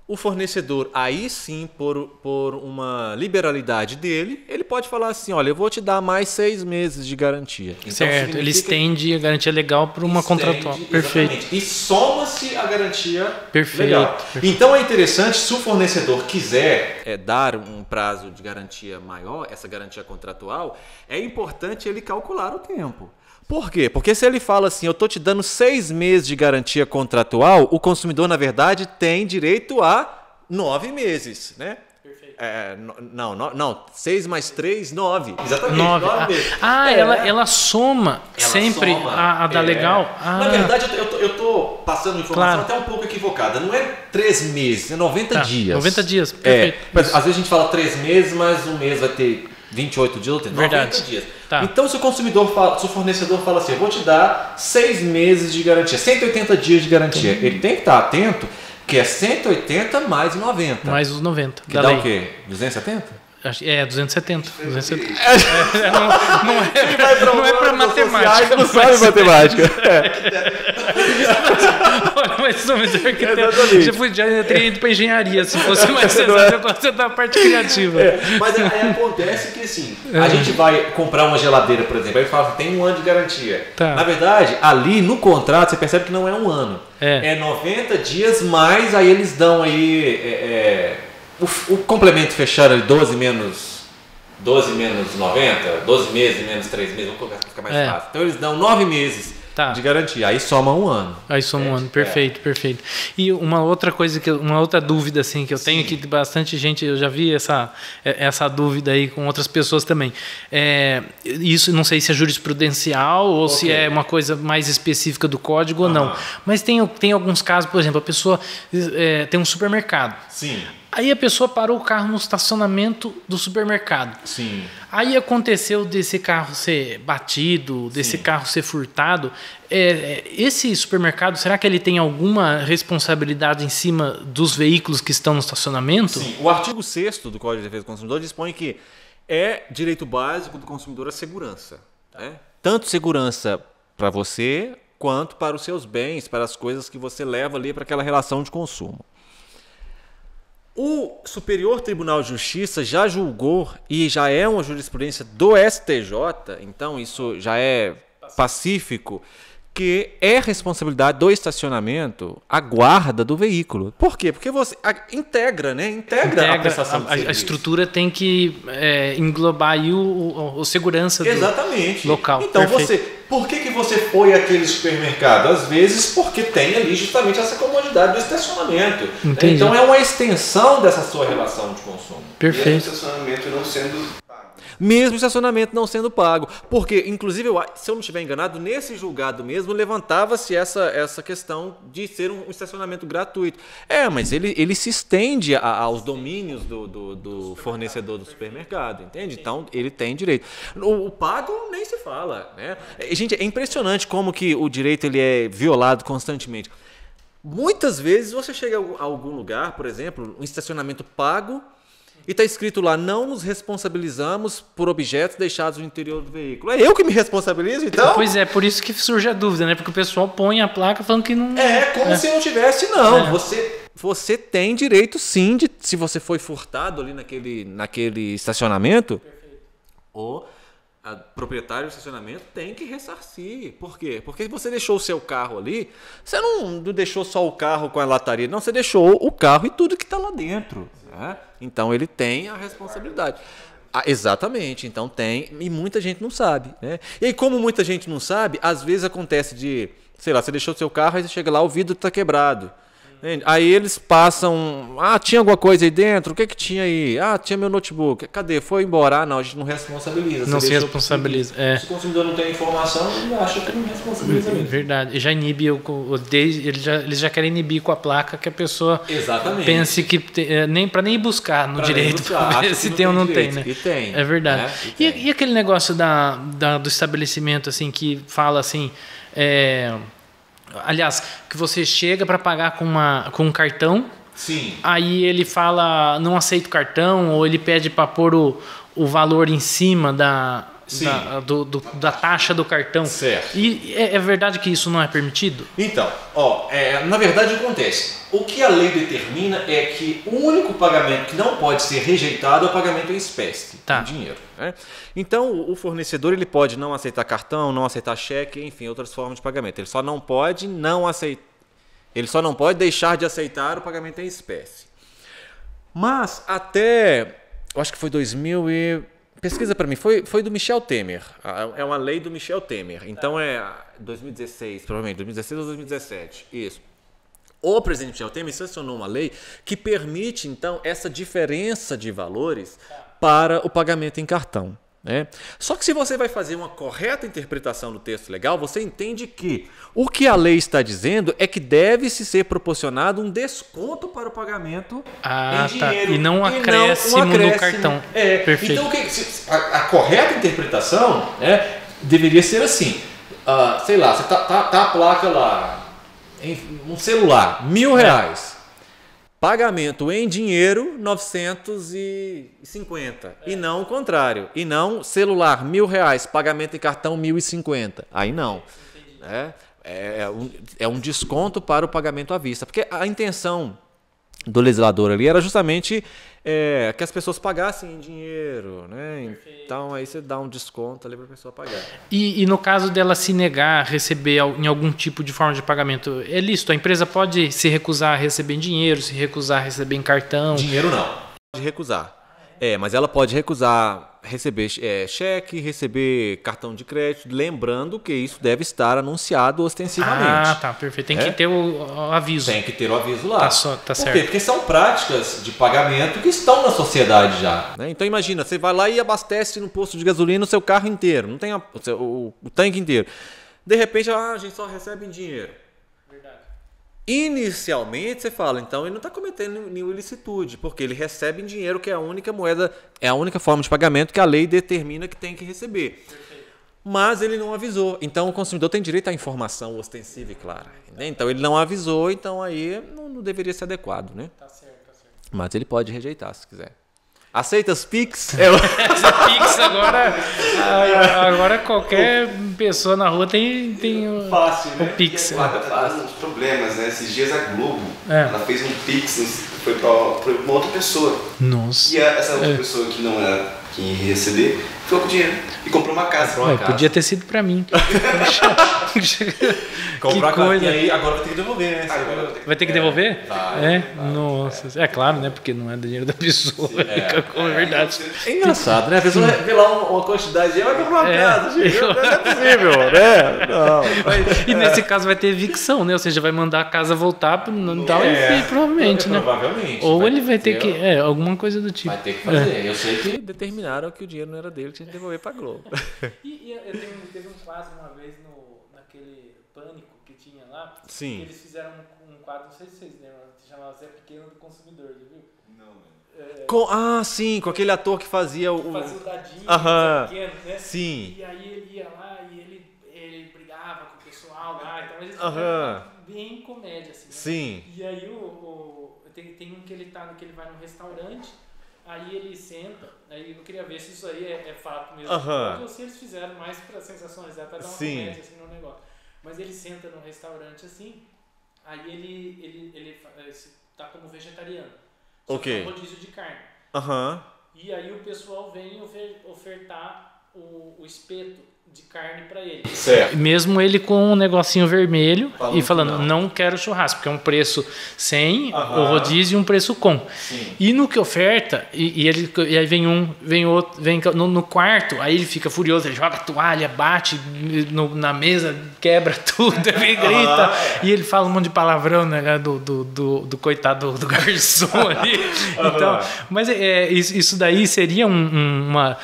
o fornecedor, aí sim, por uma liberalidade dele, ele pode falar assim, olha, eu vou te dar mais 6 meses de garantia. Então, certo, ele estende a garantia legal para uma contratual. Perfeito. Exatamente. E soma-se a garantia perfeito, legal. Perfeito. Então é interessante, se o fornecedor quiser dar um prazo de garantia maior, essa garantia contratual, é importante ele calcular o tempo. Por quê? Porque se ele fala assim, eu estou te dando 6 meses de garantia contratual, o consumidor, na verdade, tem direito a 9 meses, né? Perfeito. Não, 6 mais 3, 9. Exatamente, 9 meses. Ela soma sempre a da legal? Na verdade, eu estou passando informação até um pouco equivocada. Não é 3 meses, é 90 dias. 90 dias, perfeito. Às vezes a gente fala 3 meses, mas um mês vai ter 28 dias, ou 90 dias. Tá. Então, se o fornecedor fala assim, eu vou te dar 6 meses de garantia, 180 dias de garantia, ele tem que estar atento que é 180 mais 90. Mais os 90 que dá lei. O quê? 270? É, 270. 270. Não é para matemática. Não sabe matemática. Já teria ido para engenharia se fosse mais exato. Agora você tá na parte criativa. Mas aí acontece que assim, a gente vai comprar uma geladeira, por exemplo, aí fala que tem 1 ano de garantia. Tá. Na verdade, ali no contrato você percebe que não é 1 ano. É 90 dias mais, aí eles dão aí o complemento fechado ali 12 menos 90, 12 meses menos 3 meses, vamos colocar para ficar mais fácil. Então eles dão 9 meses de garantia, aí soma 1 ano. Aí soma 1 ano, perfeito. E uma outra coisa, uma outra dúvida assim, que eu tenho, que bastante gente, eu já vi essa dúvida aí com outras pessoas também. Isso não sei se é jurisprudencial ou se é uma coisa mais específica do código ou não. Mas tem alguns casos, por exemplo, a pessoa tem um supermercado. Sim. Aí a pessoa parou o carro no estacionamento do supermercado. Sim. Aí aconteceu desse carro ser batido, desse carro ser furtado. Esse supermercado, será que ele tem alguma responsabilidade em cima dos veículos que estão no estacionamento? Sim. O artigo 6º do Código de Defesa do Consumidor dispõe que é direito básico do consumidor a segurança. Né? Tanto segurança para você, quanto para os seus bens, para as coisas que você leva ali para aquela relação de consumo. O Superior Tribunal de Justiça já julgou, e já é uma jurisprudência do STJ, então isso já é pacífico, que é responsabilidade do estacionamento a guarda do veículo. Por quê? Porque você integra a prestação de serviço. A estrutura tem que englobar aí o segurança local. Então por que você foi àquele supermercado? Às vezes porque tem ali justamente essa comodidade do estacionamento. Entendi. Então é uma extensão dessa sua relação de consumo. Perfeito. E o estacionamento não sendo pago. Mesmo o estacionamento não sendo pago. Porque, inclusive, se eu não estiver enganado, nesse julgado mesmo levantava-se essa questão de ser um estacionamento gratuito. Mas ele se estende aos domínios do fornecedor do supermercado, entende? Então, ele tem direito. O pago nem se fala, né? Gente, é impressionante como que o direito ele é violado constantemente. Muitas vezes você chega a algum lugar, por exemplo, um estacionamento pago, e está escrito lá, não nos responsabilizamos por objetos deixados no interior do veículo. É eu que me responsabilizo, então? Pois é, por isso que surge a dúvida, né? Porque o pessoal põe a placa falando que não... Como se não tivesse, não. Você tem direito, sim, se você foi furtado ali naquele estacionamento, o proprietário do estacionamento tem que ressarcir. Por quê? Porque você deixou o seu carro ali, você não deixou só o carro com a lataria, não, você deixou o carro e tudo que está lá dentro. Né? Então ele tem a responsabilidade. Exatamente, então tem, e muita gente não sabe. Né? E aí, como muita gente não sabe, às vezes acontece de, sei lá, você deixou o seu carro, aí você chega lá, o vidro está quebrado. Aí eles passam, tinha alguma coisa aí dentro? O que tinha aí? Tinha meu notebook. Cadê? Foi embora? Não, a gente não responsabiliza. Não se responsabiliza. Se o consumidor não tem informação, ele acha que não responsabiliza mesmo. Verdade. E já inibe, eles já querem inibir com a placa que a pessoa pense que nem para nem buscar no direito, para ver se tem ou não tem, né? E tem. É verdade. Né? E aquele negócio do estabelecimento assim que fala assim, aliás, que você chega para pagar com um cartão. Sim. Aí ele fala, não aceita o cartão, ou ele pede para pôr o valor em cima da taxa do cartão. Certo. E é verdade que isso não é permitido? Então, na verdade acontece. O que a lei determina é que o único pagamento que não pode ser rejeitado é o pagamento em espécie, em dinheiro. Né? Então, o fornecedor ele pode não aceitar cartão, não aceitar cheque, enfim, outras formas de pagamento. Ele só não pode deixar de aceitar o pagamento em espécie. Mas até, eu acho que foi 2000 e... Pesquisa para mim, foi do Michel Temer. É uma lei do Michel Temer. Então é 2016, provavelmente, 2016 ou 2017. Isso. O presidente Michel Temer sancionou uma lei que permite, então, essa diferença de valores para o pagamento em cartão. Né? Só que se você vai fazer uma correta interpretação do texto legal, você entende que o que a lei está dizendo é que deve-se ser proporcionado um desconto para o pagamento em dinheiro. E não um acréscimo no cartão. Perfeito. Então a correta interpretação deveria ser assim, sei lá, você tá a placa lá, um celular, R$1.000. pagamento em dinheiro 950 e não o contrário. E não celular R$1.000, pagamento em cartão 1.050. Aí não. É um desconto para o pagamento à vista. Porque a intenção do legislador ali era justamente que as pessoas pagassem em dinheiro, né? Então aí você dá um desconto ali para a pessoa pagar. E no caso dela se negar a receber em algum tipo de forma de pagamento, é lícito? A empresa pode se recusar a receber em dinheiro, se recusar a receber em cartão? Dinheiro não. Pode recusar. Mas ela pode recusar receber cheque, receber cartão de crédito, lembrando que isso deve estar anunciado ostensivamente. Ah, tá, perfeito. Tem que ter o aviso. Tem que ter o aviso lá. Tá certo. Por quê? Porque são práticas de pagamento que estão na sociedade já. Então imagina, você vai lá e abastece no posto de gasolina o seu carro inteiro, não tem o tanque inteiro. De repente, a gente só recebe em dinheiro. Inicialmente você fala, então ele não está cometendo nenhuma ilicitude, porque ele recebe em dinheiro, que é a única moeda, é a única forma de pagamento que a lei determina que tem que receber. Perfeito. Mas ele não avisou. Então o consumidor tem direito à informação ostensiva e clara. Né? Então ele não avisou, então aí não deveria ser adequado, né? Tá certo. Mas ele pode rejeitar se quiser. Aceita os Pix? Pix agora qualquer pessoa na rua tem fácil, o Pix. Fácil. Uns problemas, né? Esses dias a Globo, ela fez um Pix, foi para uma outra pessoa. Nossa. E essa outra pessoa que não era quem ia receber, ficou com dinheiro e comprou uma casa. Podia ter sido para mim. Comprar a casa. E aí agora vai ter que devolver, né? Vai ter que devolver? Vai. Nossa. É claro, né? Porque não é do dinheiro da pessoa. É verdade. É engraçado, né? A pessoa vê lá uma quantidade e vai comprar uma casa. Não é possível, né? Não. E nesse caso vai ter evicção, né? Ou seja, vai mandar a casa voltar no tal provavelmente, né? Provavelmente. Ou ele vai ter que... alguma coisa do tipo. Vai ter que fazer. Eu sei que determinaram que o dinheiro não era dele, que tinha que devolver pra Globo. Teve um quadro uma vez naquele Pânico que tinha lá. Sim. Que eles fizeram um quadro, não sei se vocês lembram, que chamava Zé Pequeno do Consumidor, já viu? Não. Sim, com aquele ator que fazia o... Fazia o dadinho, Aham. Zé Pequeno, né? Sim. E aí ele ia lá e ele brigava com o pessoal lá, então eles fizeram bem comédia, assim, né? Sim. E aí tem um que ele vai num restaurante. Aí ele senta, aí eu queria ver se isso aí é fato mesmo, ou se eles fizeram mais para sensacionalizar, para dar uma comédia assim, no negócio. Mas ele senta num restaurante assim, aí ele tá como vegetariano, só que é um rodízio de carne. E aí o pessoal vem ofertar o espeto de carne para ele. Certo. Mesmo ele com um negocinho vermelho e falando, não quero churrasco, porque é um preço sem o rodízio e um preço com. Sim. E no que oferta, e aí vem outro, no quarto, aí ele fica furioso, ele joga a toalha, bate na mesa, quebra tudo, ele grita, e ele fala um monte de palavrão, né, do coitado do garçom ali. Então, mas isso daí seria uma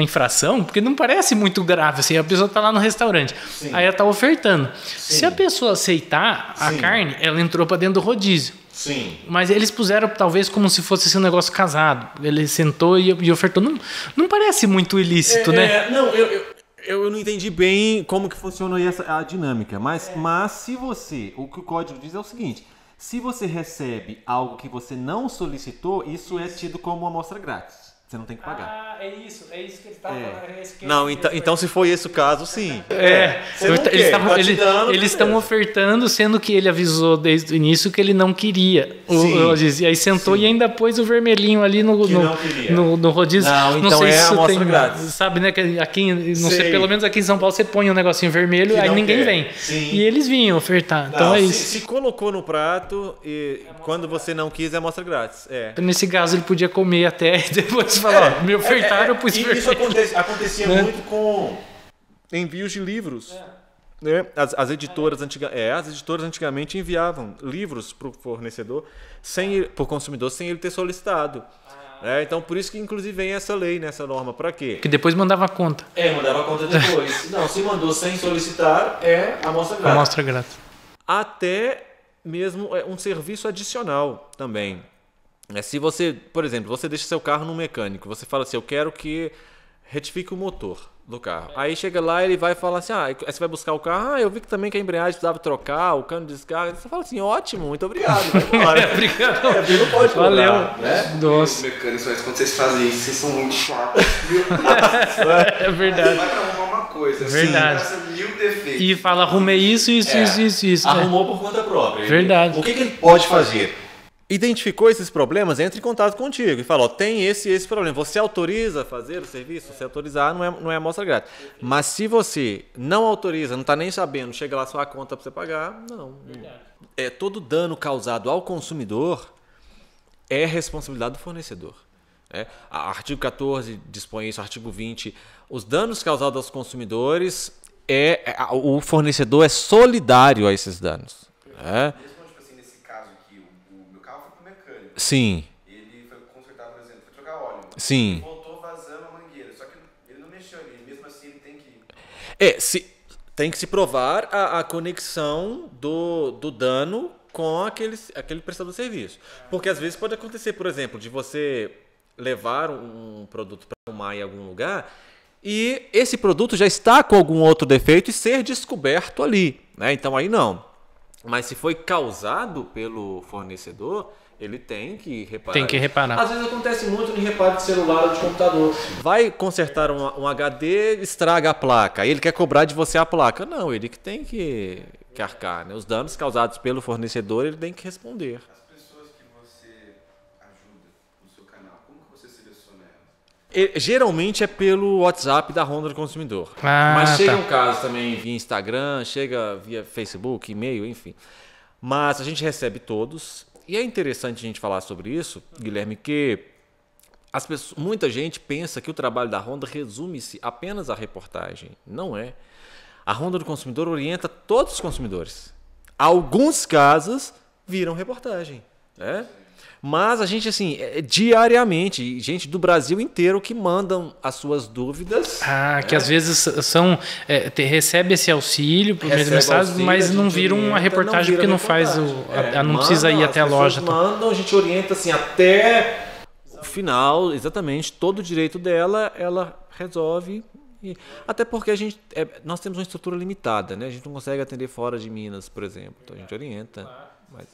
infração, porque não parece muito grave. Assim, a pessoa está lá no restaurante, aí ela está ofertando. Se a pessoa aceitar a carne, ela entrou para dentro do rodízio. Sim. Mas eles puseram talvez como se fosse assim, um negócio casado. Ele sentou e ofertou. Não parece muito ilícito, né? Não, eu não entendi bem como que funciona aí a dinâmica. Mas se você... O que o código diz é o seguinte. Se você recebe algo que você não solicitou, isso é tido como uma amostra grátis. Você não tem que pagar. É isso que ele estava falando. Não, então se foi esse o caso, sim. Eles estão ofertando, sendo que ele avisou desde o início que ele não queria o rodízio. E aí sentou e ainda pôs o vermelhinho ali no rodízio. Não sei se isso amostra grátis. Sabe, né? Que aqui, não sei, pelo menos aqui em São Paulo, você põe um negocinho vermelho, aí ninguém vem. Sim. E eles vinham ofertar. Então é isso. Se colocou no prato e quando você não quis, é amostra grátis. Nesse caso, ele podia comer até e depois falar, me ofertaram, eu pus isso acontecia muito com envios de livros. Né? As editoras antigamente enviavam livros para o fornecedor, para o consumidor, sem ele ter solicitado. Então, por isso que inclusive vem essa lei, né, essa norma. Para quê? Que depois mandava a conta. Mandava a conta depois. Não, se mandou sem solicitar, amostra grátis. Amostra grátis. Até mesmo um serviço adicional também. Se você, por exemplo, você deixa seu carro no mecânico, você fala assim, eu quero que retifique o motor. do carro. Aí chega lá, ele vai falar assim, aí você vai buscar o carro, eu vi que também que a embreagem precisava trocar, o cano de descarga. Você fala assim, ótimo, muito obrigado, vai embora. Obrigado. Porque não pode cobrar, valeu. Né? Os mecânicos, mas quando vocês fazem isso, vocês são muito chatos. É verdade. Você vai pra arrumar uma coisa, verdade. Você mil defeitos. E fala, arrumei isso. Arrumou por conta própria. Verdade. O que ele pode fazer? Identificou esses problemas, entra em contato contigo e fala, ó, tem esse problema. Você autoriza a fazer o serviço? Se autorizar, não é amostra grátis. Mas se você não autoriza, não está nem sabendo, chega lá sua conta para você pagar, não. Todo dano causado ao consumidor é responsabilidade do fornecedor. Artigo 14 dispõe isso, artigo 20. Os danos causados aos consumidores, o fornecedor é solidário a esses danos. Sim. Ele foi consertar, por exemplo, foi trocar óleo. Sim. Ele voltou vazando a mangueira. Só que ele não mexeu ali. Mesmo assim, ele tem que... Tem que se provar a conexão do dano com aquele prestador de serviço. Porque às vezes pode acontecer, por exemplo, de você levar um produto para arrumar em algum lugar e esse produto já está com algum outro defeito e ser descoberto ali. Né? Então aí não. Mas se foi causado pelo fornecedor... Ele tem que reparar. Tem que reparar. Às vezes acontece muito em reparo de celular ou de computador. Vai consertar um HD, estraga a placa. Aí ele quer cobrar de você a placa. Não, ele que tem que arcar. Né? Os danos causados pelo fornecedor, ele tem que responder. As pessoas que você ajuda no seu canal, como que você seleciona elas? Geralmente é pelo WhatsApp da Honda do Consumidor. Mas chega um caso também via Instagram, chega via Facebook, e-mail, enfim. Mas a gente recebe todos. E é interessante a gente falar sobre isso, Guilherme, que muita gente pensa que o trabalho da Honda resume-se apenas à reportagem. Não é. A Honda do Consumidor orienta todos os consumidores. Alguns casos viram reportagem. Né? Mas a gente, assim, diariamente, gente do Brasil inteiro que mandam as suas dúvidas. Que às vezes recebe esse auxílio por meio de mensagem, mas não viram uma reportagem porque não faz não precisa ir até a loja. Mandam, a gente orienta assim, até o final, exatamente, todo o direito dela, ela resolve. Até porque nós temos uma estrutura limitada, né? A gente não consegue atender fora de Minas, por exemplo. Então a gente orienta. Mas...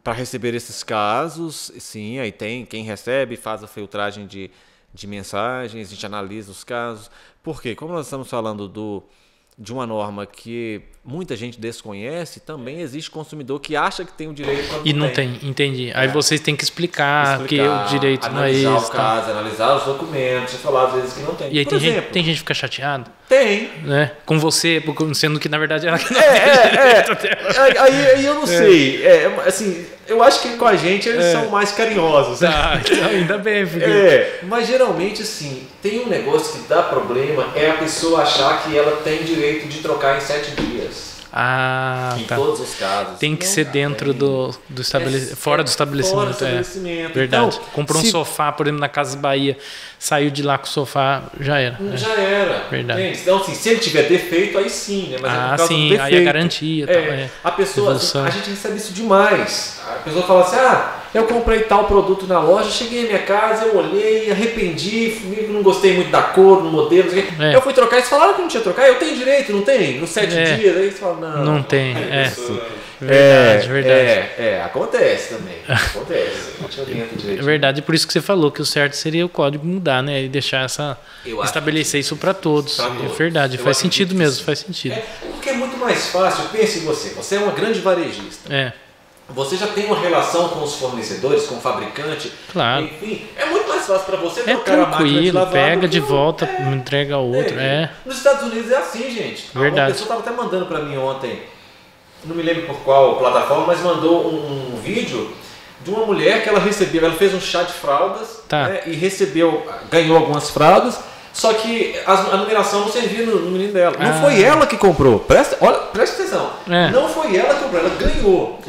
Para receber esses casos, sim, aí tem quem recebe, faz a filtragem de mensagens, a gente analisa os casos. Por quê? Como nós estamos falando de uma norma que muita gente desconhece, também existe consumidor que acha que tem o direito quando não tem. Entendi. Aí vocês têm que explicar que o direito não é isso. Analisar o caso, analisar os documentos, e falar às vezes que não tem. E aí tem gente que fica chateado? Tem. Né? Com você, sendo que na verdade ela que não Aí eu não sei. Assim, eu acho que com a gente eles são mais carinhosos. Então, ainda bem. Porque... Mas geralmente, assim, tem um negócio que dá problema, é a pessoa achar que ela tem direito de trocar em 7 dias. Em todos os casos. Tem que ser dentro do estabelecimento. Fora do estabelecimento. Fora do estabelecimento. Verdade. Então, comprou um sofá, por exemplo, na Casa Bahia, saiu de lá com o sofá, já era. Já era. Verdade. Então, assim, se ele tiver defeito, aí sim, né? Mas é por causa do defeito. Aí a garantia. A pessoa, a gente recebe isso demais. A pessoa fala assim, eu comprei tal produto na loja, cheguei na minha casa, eu olhei, arrependi, não gostei muito da cor, do modelo. Eu fui trocar, eles falaram que não tinha trocar, eu tenho direito, não tem? Nos 7 dias, aí eles falam, não tem. Verdade. Acontece também. Acontece. É verdade, por isso que você falou que o certo seria o código mudar, né? E deixar estabelecer isso para todos. É verdade, faz sentido mesmo, faz sentido. Porque é muito mais fácil, pense em você é uma grande varejista. Você já tem uma relação com os fornecedores, com o fabricante. Claro. Enfim, é muito mais fácil para você trocar a máquina de lavar. Pega de volta, entrega outro. Nos Estados Unidos é assim, gente. Verdade. Uma pessoa estava até mandando para mim ontem, não me lembro por qual plataforma, mas mandou um vídeo de uma mulher que ela fez um chá de fraldas e ganhou algumas fraldas. Só que a numeração não servia no menino dela. Não foi ela que comprou. Presta atenção. Não foi ela que comprou, ela ganhou.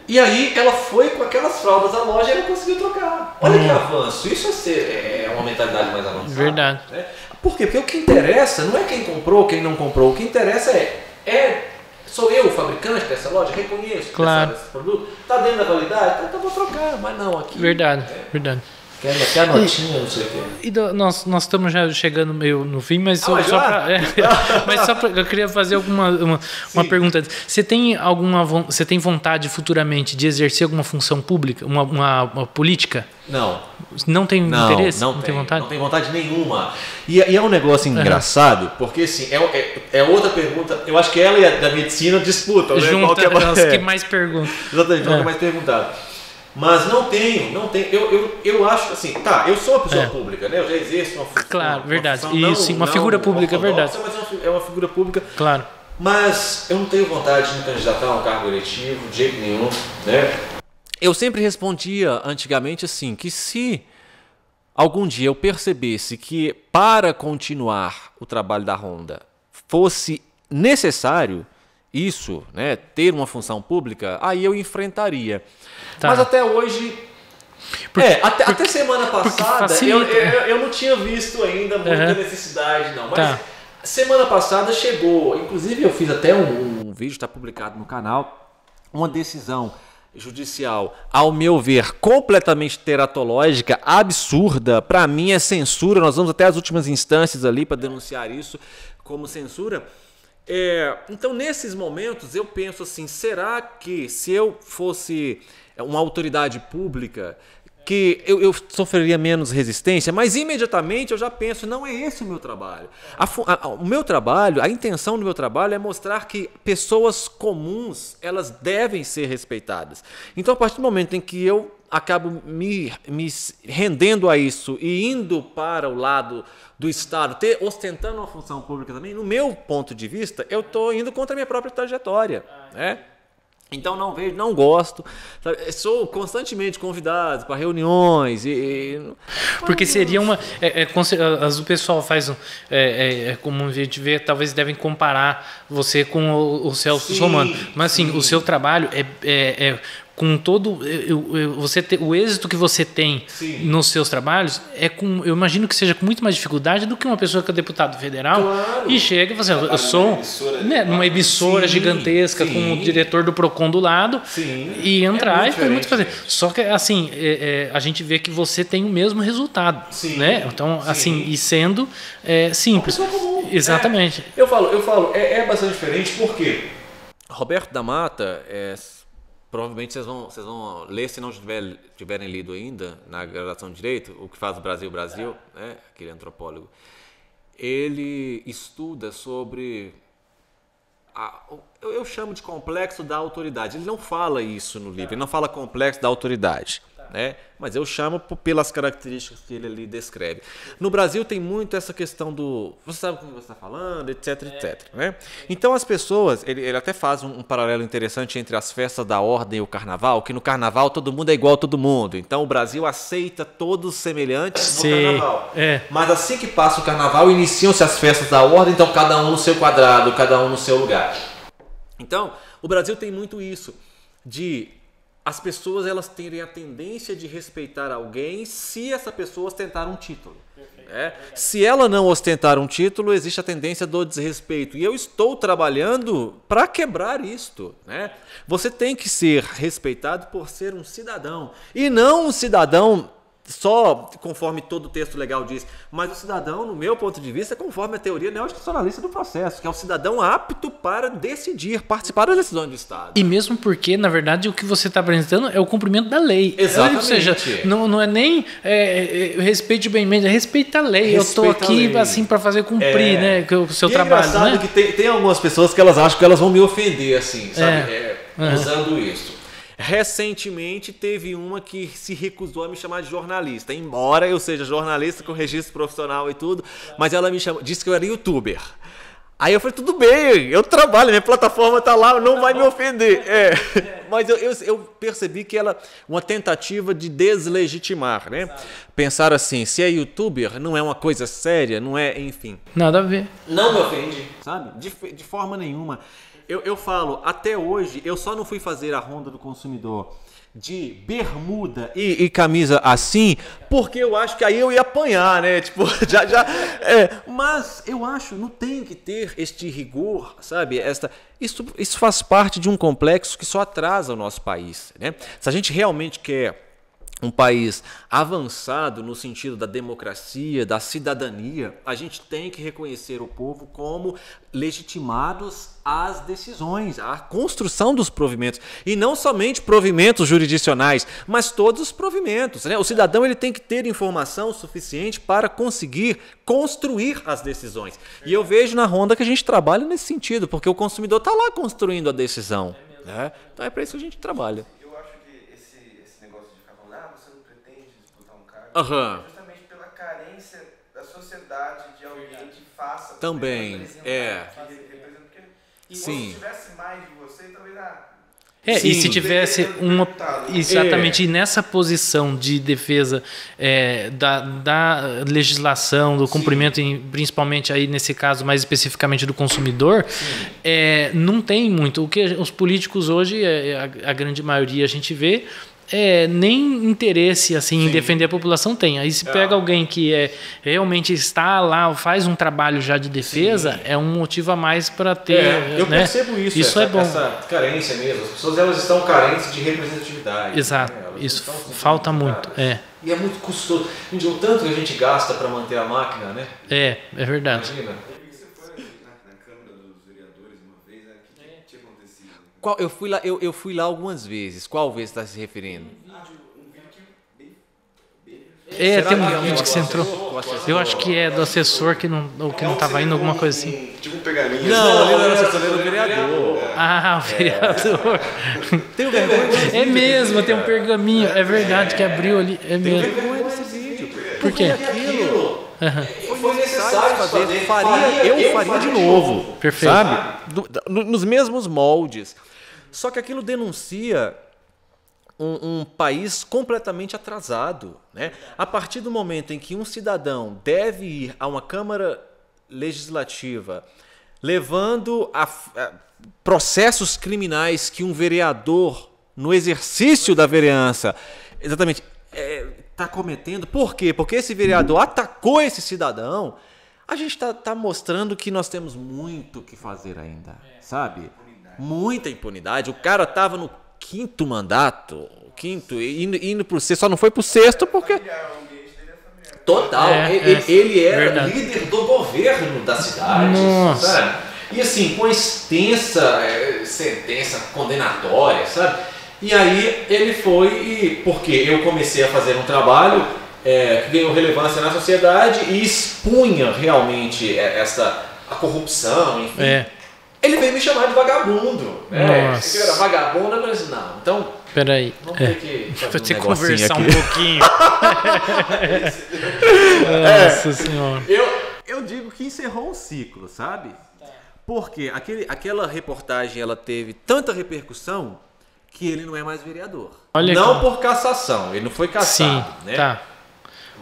E aí ela foi com aquelas fraldas à loja e ela conseguiu trocar. Olha que avanço. Isso é uma mentalidade mais avançada. Verdade. Né? Por quê? Porque o que interessa não é quem comprou, quem não comprou. O que interessa sou eu o fabricante dessa loja, reconheço esse produto. Está dentro da validade? Então vou trocar, mas não aqui. Verdade. Querem até a notinha, não sei o quê. E nós estamos já chegando meio no fim, mas só pra, eu queria fazer uma pergunta. Você tem vontade futuramente de exercer alguma função pública, uma política? Não. Não tem interesse? Não tem vontade? Não tem vontade nenhuma. E é um negócio engraçado, porque assim, é outra pergunta. Eu acho que ela e a da medicina disputam, né? Junta as que mais perguntam. Exatamente, qual que é mais perguntado. Mas não tenho. Eu acho assim, eu sou uma pessoa pública, né? Eu já exerço uma função. Claro, verdade. Uma figura pública, é verdade. Mas é uma figura pública. Claro. Mas eu não tenho vontade de me candidatar a um cargo eletivo, de jeito nenhum, né? Eu sempre respondia antigamente assim, que se algum dia eu percebesse que para continuar o trabalho da Honda fosse necessário isso, né, ter uma função pública, aí eu enfrentaria. Tá. Mas até hoje, até semana passada, eu não tinha visto ainda muita necessidade, não. Mas semana passada chegou, inclusive eu fiz até um vídeo, está publicado no canal, uma decisão judicial, ao meu ver, completamente teratológica, absurda. Para mim é censura. Nós vamos até as últimas instâncias ali para denunciar isso como censura. Então, nesses momentos, eu penso assim, será que se eu fosse uma autoridade pública, que eu sofreria menos resistência? Mas imediatamente eu já penso, não é esse o meu trabalho. O meu trabalho, a intenção do meu trabalho é mostrar que pessoas comuns, elas devem ser respeitadas. Então, a partir do momento em que eu acabo me rendendo a isso e indo para o lado do Estado, ostentando uma função pública também, no meu ponto de vista, eu estou indo contra a minha própria trajetória, né? Então não gosto, sabe? Sou constantemente convidado para reuniões porque seria uma o pessoal faz como a gente vê, talvez devem comparar você com o Celso Russomano, mas assim, o seu trabalho com todo o êxito que você tem nos seus trabalhos eu imagino que seja com muito mais dificuldade do que uma pessoa que é deputado federal e chega e fala assim, eu sou numa emissora gigantesca com o diretor do Procon do lado e entrar e foi muito fazer. Só que assim, a gente vê que você tem o mesmo resultado, né? Então, assim, e sendo simples. Exatamente. Eu falo, é bastante diferente porque Roberto da Mata provavelmente vocês vão ler, se não tiverem lido ainda, na graduação de Direito, O que faz o Brasil, né? Aquele antropólogo. Ele estuda sobre, eu chamo de complexo da autoridade. Ele não fala isso no livro, ele não fala complexo da autoridade, né? Mas eu chamo pelas características que ele ali descreve. No Brasil tem muito essa questão do você sabe com quem você está falando, etc, né? Então as pessoas, ele até faz um paralelo interessante entre as festas da ordem e o carnaval, que no carnaval todo mundo é igual a todo mundo. Então o Brasil aceita todos semelhantes no carnaval. Mas assim que passa o carnaval, iniciam-se as festas da ordem, então cada um no seu quadrado, cada um no seu lugar. Então o Brasil tem muito isso de as pessoas elas terem a tendência de respeitar alguém se essa pessoa ostentar um título. Se ela não ostentar um título, existe a tendência do desrespeito. E eu estou trabalhando para quebrar isto, né? Você tem que ser respeitado por ser um cidadão. E não um cidadão só conforme todo o texto legal diz, mas o cidadão, no meu ponto de vista, é conforme a teoria neoconstitucionalista do processo, que é o cidadão apto para decidir, participar das decisões do Estado. E mesmo porque, na verdade, o que você está apresentando é o cumprimento da lei. Exatamente. Ou seja, não é nem respeite bem, respeita a lei. Eu estou aqui assim para fazer cumprir, né, o seu trabalho. É engraçado, né? Que tem algumas pessoas que elas acham que elas vão me ofender, assim, sabe? Usando isso. Recentemente teve uma que se recusou a me chamar de jornalista, embora eu seja jornalista com registro profissional e tudo, mas ela me chamou, disse que eu era youtuber. Aí eu falei, tudo bem, eu trabalho, minha plataforma tá lá, não vai me ofender. Mas eu percebi que ela, uma tentativa de deslegitimar, né? Pensar assim, se é youtuber, não é uma coisa séria, não é, enfim. Nada a ver. Não me ofende, sabe? De forma nenhuma. Eu falo, até hoje, eu só não fui fazer a Ronda do Consumidor de bermuda e camisa assim, porque eu acho que aí eu ia apanhar, né? Tipo, mas eu acho, não tem que ter este rigor, sabe? Isso faz parte de um complexo que só atrasa o nosso país, né? Se a gente realmente quer um país avançado no sentido da democracia, da cidadania, a gente tem que reconhecer o povo como legitimados às decisões, à construção dos provimentos. E não somente provimentos jurisdicionais, mas todos os provimentos, né? O cidadão ele tem que ter informação suficiente para conseguir construir as decisões. E eu vejo na Honda que a gente trabalha nesse sentido, porque o consumidor está lá construindo a decisão. Né? Então é para isso que a gente trabalha. Justamente pela carência da sociedade de alguém que faça também se tivesse mais de você, talvez e se tivesse uma exatamente nessa posição de defesa da legislação, do cumprimento, principalmente aí nesse caso mais especificamente do consumidor, não tem muito. O que os políticos hoje, a grande maioria a gente vê, nem interesse assim em defender a população tem. Aí se pega alguém que realmente está lá, faz um trabalho já de defesa, é um motivo a mais para ter. Eu percebo isso. Isso é bom. Essa carência mesmo. As pessoas elas estão carentes de representatividade. Exato. Né? Isso falta muito. E é muito custoso. O tanto que a gente gasta para manter a máquina, né? É verdade. Imagina. Eu fui lá algumas vezes. Qual vez você está se referindo? Tem um vídeo que você entrou. Eu acho que é do assessor que não estava indo, alguma coisa assim. Tipo um pergaminho. Não, ali não era assessor, era o vereador. O vereador. Tem vergonha. É mesmo, tem um pergaminho. É verdade que abriu ali. É mesmo. Tem vergonha desse vídeo. Por quê? Foi necessário fazer. Eu faria de novo. Perfeito. Sabe? Nos mesmos moldes. Só que aquilo denuncia um país completamente atrasado. Né? A partir do momento em que um cidadão deve ir a uma Câmara Legislativa levando a processos criminais que um vereador, no exercício da vereança, exatamente, está cometendo. Por quê? Porque esse vereador atacou esse cidadão. A gente está mostrando que nós temos muito o que fazer ainda, sabe? Muita impunidade. O cara estava no 5º mandato, indo para o 6º, só não foi para o 6º porque... Total, ele era líder do governo da cidade. Nossa. Sabe? E assim, com extensa sentença condenatória, sabe? E aí ele foi, porque eu comecei a fazer um trabalho que ganhou relevância na sociedade e expunha realmente a corrupção, enfim. Ele veio me chamar de vagabundo. Nossa. Eu era vagabundo, eu falei assim, não, então... Peraí. Vamos ter que Vou ter que conversar aqui. um pouquinho. Nossa Senhora. Eu digo que encerrou um ciclo, sabe? Porque aquela reportagem ela teve tanta repercussão que ele não é mais vereador. Não por cassação, ele não foi cassado. Sim, né? tá.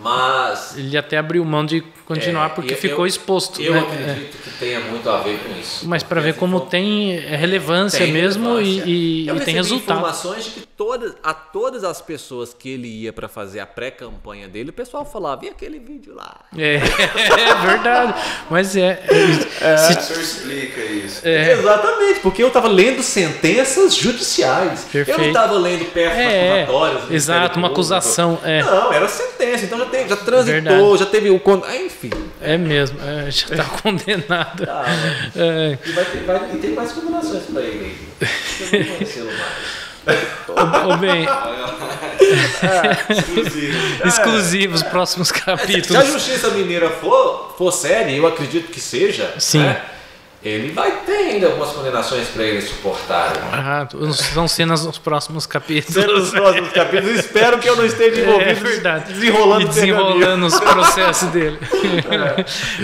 Mas ele até abriu mão de continuar porque ficou exposto. Eu acredito que tenha muito a ver com isso. Mas para ver como tem relevância mesmo e tem resultado. Informações de que todas as pessoas que ele ia para fazer a pré-campanha dele, o pessoal falava, e aquele vídeo lá? É verdade. Mas o senhor explica isso. Exatamente, porque eu estava lendo sentenças judiciais. Perfeito. Eu não estava lendo pernas acusatórias. Exato, uma acusação. Não, era sentença. Então já transitou, verdade. já teve o... Enfim. É mesmo, já está condenado. E tem mais condenações para ele. Eu não conhecê-lo mais. Bem, exclusivos, próximos capítulos. Se a Justiça Mineira for séria, eu acredito que seja, sim. Né? Ele vai ter ainda algumas condenações para ele suportar. Vão ser nos próximos capítulos. Espero que eu não esteja envolvido desenrolando os processos dele.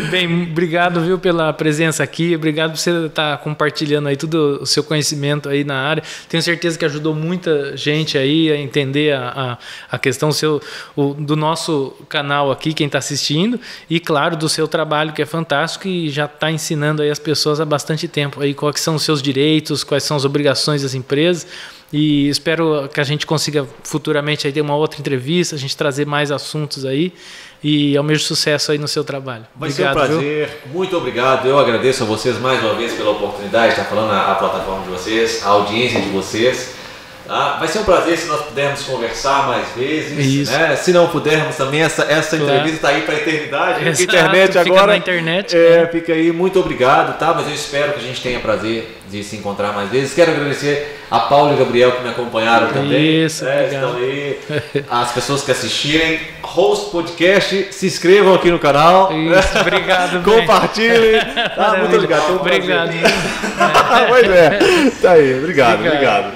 Bem, obrigado, viu, pela presença aqui. Obrigado por você estar compartilhando aí todo o seu conhecimento aí na área. Tenho certeza que ajudou muita gente aí a entender a questão do nosso canal aqui, quem está assistindo, e claro, do seu trabalho, que é fantástico e já está ensinando aí as pessoas há bastante tempo aí quais são os seus direitos, quais são as obrigações das empresas, e espero que a gente consiga futuramente aí ter uma outra entrevista, a gente trazer mais assuntos aí, e ao mesmo sucesso aí no seu trabalho. Vai ser um prazer, muito obrigado, eu agradeço a vocês mais uma vez pela oportunidade de estar falando a plataforma de vocês, a audiência de vocês. Tá? Vai ser um prazer se nós pudermos conversar mais vezes. Isso. Né? Se não pudermos também, essa entrevista está aí para a eternidade. Exato, Internet fica agora. Na internet. Fica aí, muito obrigado, tá? Mas eu espero que a gente tenha prazer de se encontrar mais vezes. Quero agradecer a Paulo e o Gabriel que me acompanharam também. Isso, estão aí. As pessoas que assistirem. Host Podcast, se inscrevam aqui no canal. Isso, obrigado. Compartilhem. Tá? Muito obrigado. Obrigado. Pois é. Tá aí, obrigado.